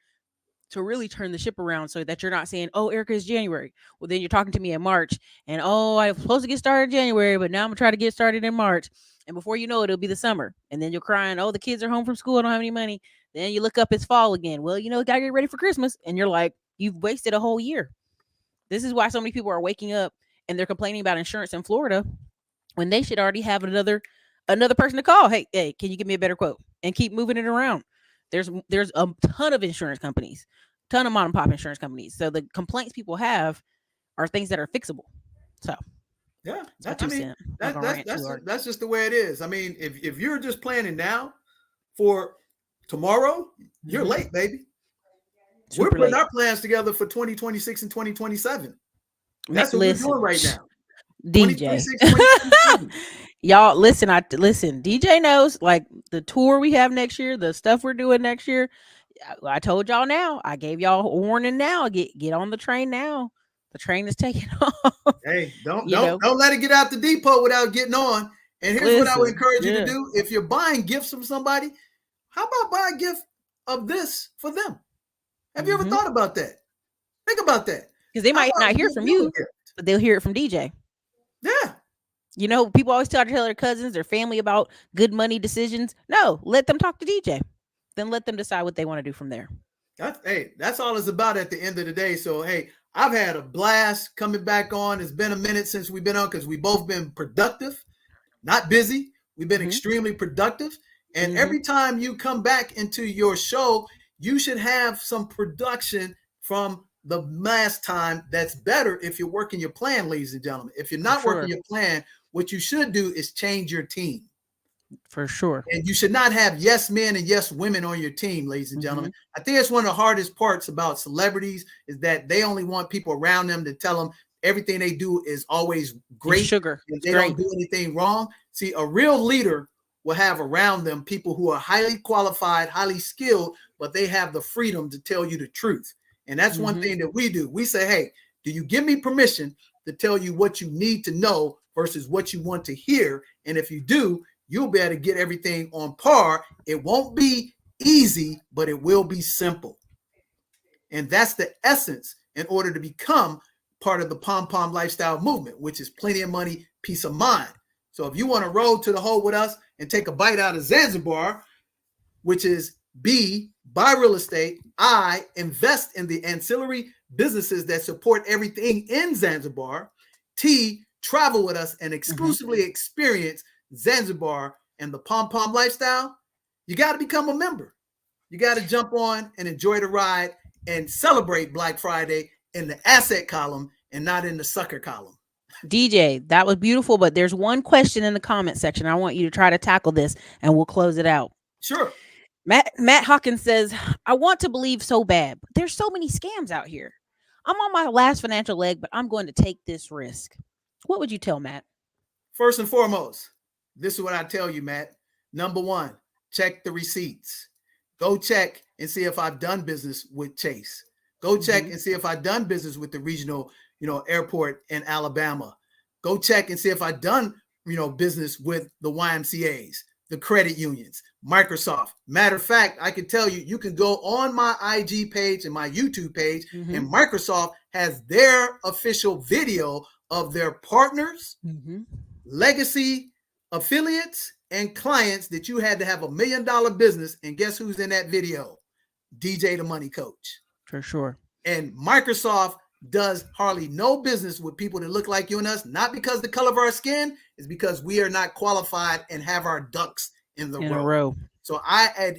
to really turn the ship around, so that you're not saying, oh, Erica, it's January. Well, then you're talking to me in March and, oh, I was supposed to get started in January, but now I'm gonna try to get started in March. And before you know it, it'll be the summer. And then you're crying, oh, the kids are home from school. I don't have any money. Then you look up, it's fall again. Well, gotta get ready for Christmas. And you're like, you've wasted a whole year. This is why so many people are waking up and they're complaining about insurance in Florida when they should already have another person to call. Hey, can you give me a better quote? And keep moving it around. There's a ton of insurance companies, ton of mom and pop insurance companies. So the complaints people have are things that are fixable. So yeah, that's just the way it is. I mean, if you're just planning now for tomorrow, you're late, baby. We're putting our plans together for 2026 and 2027. That's what we're doing right now. DJ. Y'all listen, DJ knows, like, the tour we have next year, the stuff we're doing next year. I told y'all now. I gave y'all a warning now. Get on the train now. The train is taking off. Hey, don't let it get out the depot without getting on. And here's what I would encourage you to do. If you're buying gifts from somebody, how about buy a gift of this for them? Have you ever thought about that? Think about that. Because they might not hear from you, but they'll hear it from DJ. Yeah. You know, people always tell their cousins, their family about good money decisions. No, let them talk to DJ. Then let them decide what they want to do from there. That's all it's about at the end of the day. So, hey, I've had a blast coming back on. It's been a minute since we've been on because we've both been productive, not busy. We've been extremely productive. And every time you come back into your show, you should have some production from the last time that's better if you're working your plan, ladies and gentlemen. If you're not working your plan, what you should do is change your team. For sure. And you should not have yes men and yes women on your team, ladies and gentlemen. I think it's one of the hardest parts about celebrities is that they only want people around them to tell them everything they do is always great. Sugar. And they don't do anything wrong. See, a real leader will have around them people who are highly qualified, highly skilled, but they have the freedom to tell you the truth. And that's one thing that we do. We say, hey, do you give me permission to tell you what you need to know versus what you want to hear? And if you do, you'll be able to get everything on par. It won't be easy, but it will be simple. And that's the essence in order to become part of the Pom Pom Lifestyle movement, which is plenty of money, peace of mind. So if you want to roll to the hole with us and take a bite out of Zanzibar, which is B, buy real estate, I, invest in the ancillary businesses that support everything in Zanzibar, T, travel with us and exclusively experience Zanzibar and the Pom Pom Lifestyle, you got to become a member. You got to jump on and enjoy the ride and celebrate Black Friday in the asset column and not in the sucker column. DJ, that was beautiful, but there's one question in the comment section. I want you to try to tackle this and we'll close it out. Sure. Matt Hawkins says, I want to believe so bad, but there's so many scams out here. I'm on my last financial leg, but I'm going to take this risk. What would you tell Matt? First and foremost, this is what I tell you, Matt. Number one, check the receipts. Go check and see if I've done business with Chase. Go check and see if I've done business with the regional, airport in Alabama. Go check and see if I've done, business with the YMCAs, the credit unions, Microsoft. Matter of fact, I can tell you, you can go on my IG page and my YouTube page, and Microsoft has their official video of their partners, legacy affiliates, and clients that you had to have $1 million business. And guess who's in that video? DJ the Money Coach. For sure. And Microsoft does hardly no business with people that look like you and us, not because the color of our skin, is because we are not qualified and have our ducks in a row. So I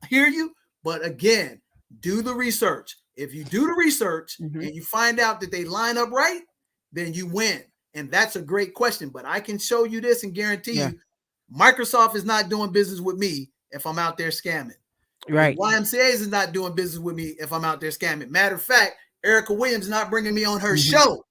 hear you, but again, do the research. If you do the research and you find out that they line up right, then you win. And that's a great question. But I can show you this and guarantee you, Microsoft is not doing business with me if I'm out there scamming. Right. YMCAs is not doing business with me if I'm out there scamming. Matter of fact, Erica Williams is not bringing me on her show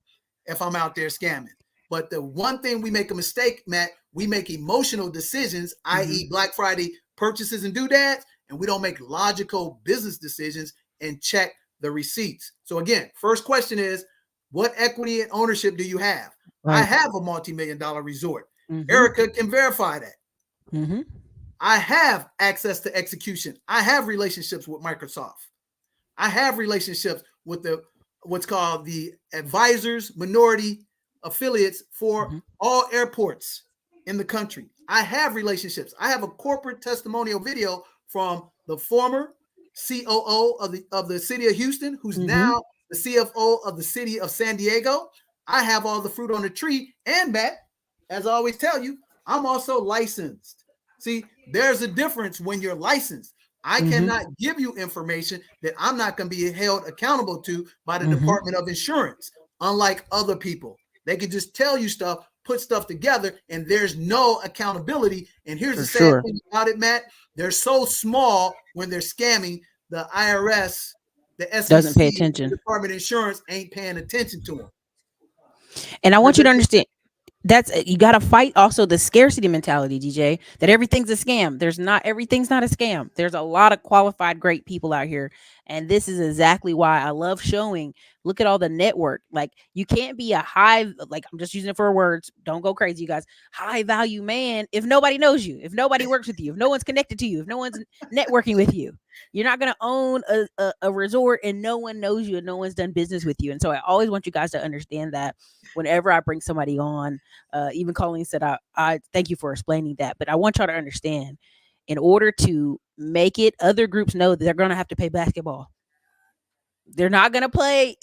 if I'm out there scamming. But the one thing we make a mistake, Matt, we make emotional decisions, i.e. Black Friday purchases and doodads, and we don't make logical business decisions and check the receipts. So again, first question is, what equity and ownership do you have? Right. I have a multi-million-dollar resort. Erica can verify that. I have access to execution. I have relationships with Microsoft. I have relationships with what's called the advisors, minority affiliates for all airports in the country. I have relationships. I have a corporate testimonial video from the former COO of the city of Houston, who's now the CFO of the city of San Diego. I have all the fruit on the tree. And Matt, as I always tell you, I'm also licensed. See, there's a difference when you're licensed. I cannot give you information that I'm not going to be held accountable to by the Department of Insurance, unlike other people. They can just tell you stuff, put stuff together, and there's no accountability. And here's the sad thing about it, Matt. They're so small when they're scamming. The IRS the SEC, Doesn't pay attention. the Department of Insurance ain't paying attention to them. And I want you to understand, that's you got to fight also the scarcity mentality, DJ, that everything's a scam. Everything's not a scam. There's a lot of qualified, great people out here. And this is exactly why I love showing. Look at all the network. Like, you can't be a high, like, I'm just using it for words. Don't go crazy, you guys. High value man if nobody knows you, if nobody works with you, if no one's connected to you, if no one's networking with you. You're not going to own a resort and no one knows you and no one's done business with you. And so I always want you guys to understand that whenever I bring somebody on, even Colleen said, I thank you for explaining that. But I want y'all to understand, in order to make it, other groups know that they're going to have to play basketball. They're not going to play,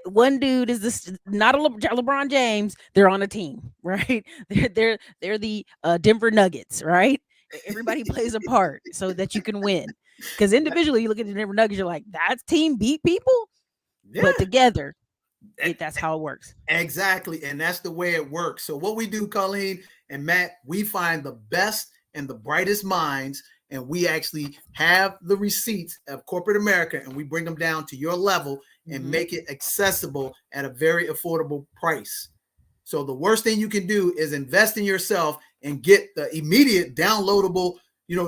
one dude is this not a LeBron James. They're on a team, right? They're the Denver Nuggets, right? Everybody plays a part so that you can win. Because individually, you look at the Denver Nuggets, you're like, that's team beat people, but together, that's how it works. Exactly, and that's the way it works. So what we do, Colleen and Matt, we find the best and the brightest minds, and we actually have the receipts of corporate America, and we bring them down to your level and make it accessible at a very affordable price. So the worst thing you can do is invest in yourself and get the immediate downloadable,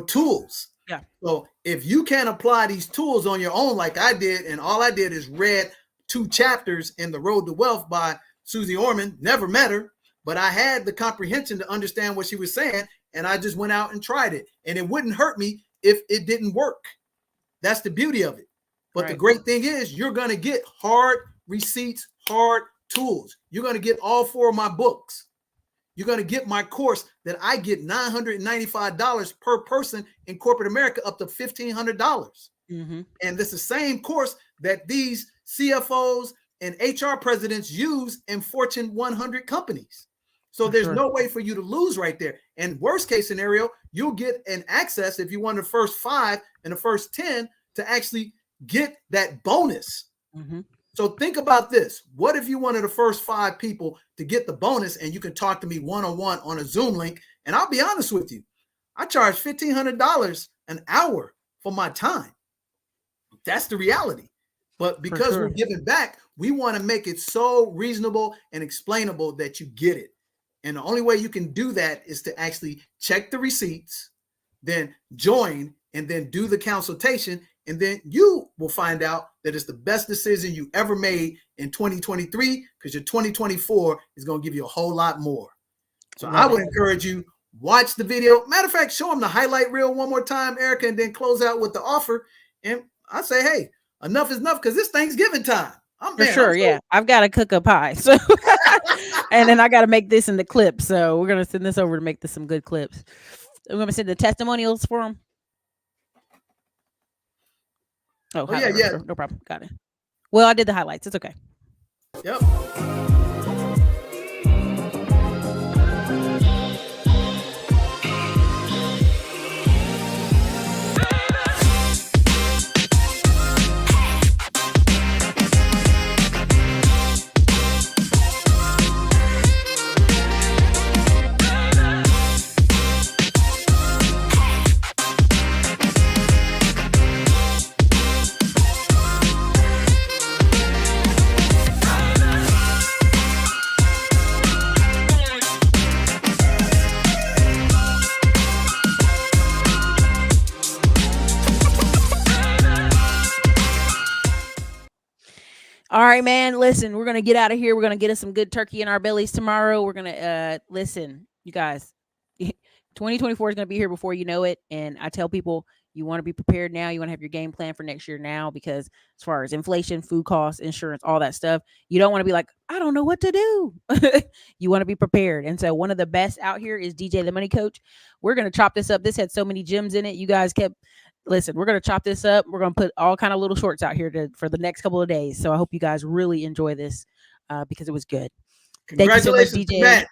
tools. Yeah. So if you can apply these tools on your own, like I did, and all I did is read 2 chapters in The Road to Wealth by Susie Orman, never met her, but I had the comprehension to understand what she was saying. And I just went out and tried it, and it wouldn't hurt me if it didn't work. That's the beauty of it. But the great thing is you're going to get hard receipts, hard tools. You're going to get all 4 of my books. You're going to get my course that I get $995 per person in corporate America, up to $1,500. And this is the same course that these CFOs and HR presidents use in Fortune 100 companies. So there's no way for you to lose right there. And worst case scenario, you'll get an access, if you want the first 5 and the first 10, to actually get that bonus. So think about this. What if you wanted the first 5 people to get the bonus, and you can talk to me one-on-one on a Zoom link? And I'll be honest with you, I charge $1,500 an hour for my time. That's the reality. But because we're giving back, we want to make it so reasonable and explainable that you get it. And the only way you can do that is to actually check the receipts, then join, and then do the consultation. And then you will find out that it's the best decision you ever made in 2023, because your 2024 is going to give you a whole lot more. So I would encourage you, watch the video. Matter of fact, show them the highlight reel one more time, Erica, and then close out with the offer. And I say, hey, enough is enough, because it's Thanksgiving time. I've got to cook a pie. So, and then I got to make this in the clip. So we're going to send this over to make this some good clips. I'm going to send the testimonials for them. Oh yeah. No problem. Got it. Well, I did the highlights. It's okay. Yep. All right, man. Listen, we're going to get out of here. We're going to get us some good turkey in our bellies tomorrow. We're going to listen, you guys, 2024 is going to be here before you know it. And I tell people, you want to be prepared now. You want to have your game plan for next year now, because as far as inflation, food costs, insurance, all that stuff, you don't want to be like, I don't know what to do. You want to be prepared. And so one of the best out here is DJ the Money Coach. We're going to chop this up. This had so many gems in it. You guys listen, we're going to chop this up. We're going to put all kind of little shorts out here for the next couple of days. So I hope you guys really enjoy this because it was good. Congratulations, Thank you so much, DJ. Matt.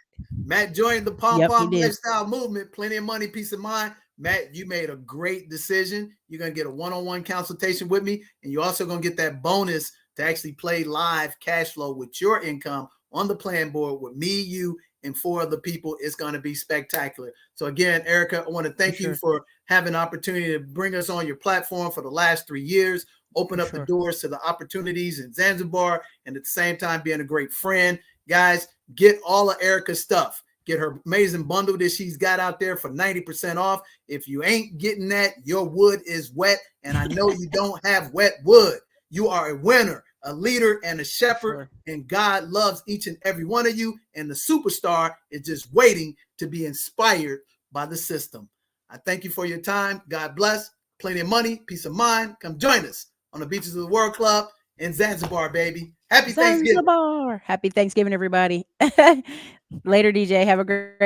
Matt joined the Pom Pom Lifestyle Movement. Plenty of money, peace of mind. Matt, you made a great decision. You're going to get a one-on-one consultation with me, and you're also going to get that bonus to actually play live cash flow with your income on the plan board with me, you, and 4 other people. It's going to be spectacular. So again, Erica, I want to thank you for having an opportunity to bring us on your platform for the last 3 years. open For up the sure. doors to the opportunities in Zanzibar, and at the same time being a great friend. Guys, get all of Erica's stuff. Get her amazing bundle that she's got out there for 90% off. If you ain't getting that, your wood is wet, and I know you don't have wet wood. You are a winner, a leader, and a shepherd, and God loves each and every one of you, and the superstar is just waiting to be inspired by the system. I thank you for your time. God bless. Plenty of money, peace of mind. Come join us on the Beaches of the World Club in Zanzibar, baby. Happy Thanksgiving. Zanzibar. Happy Thanksgiving, everybody. Later, DJ. Have a great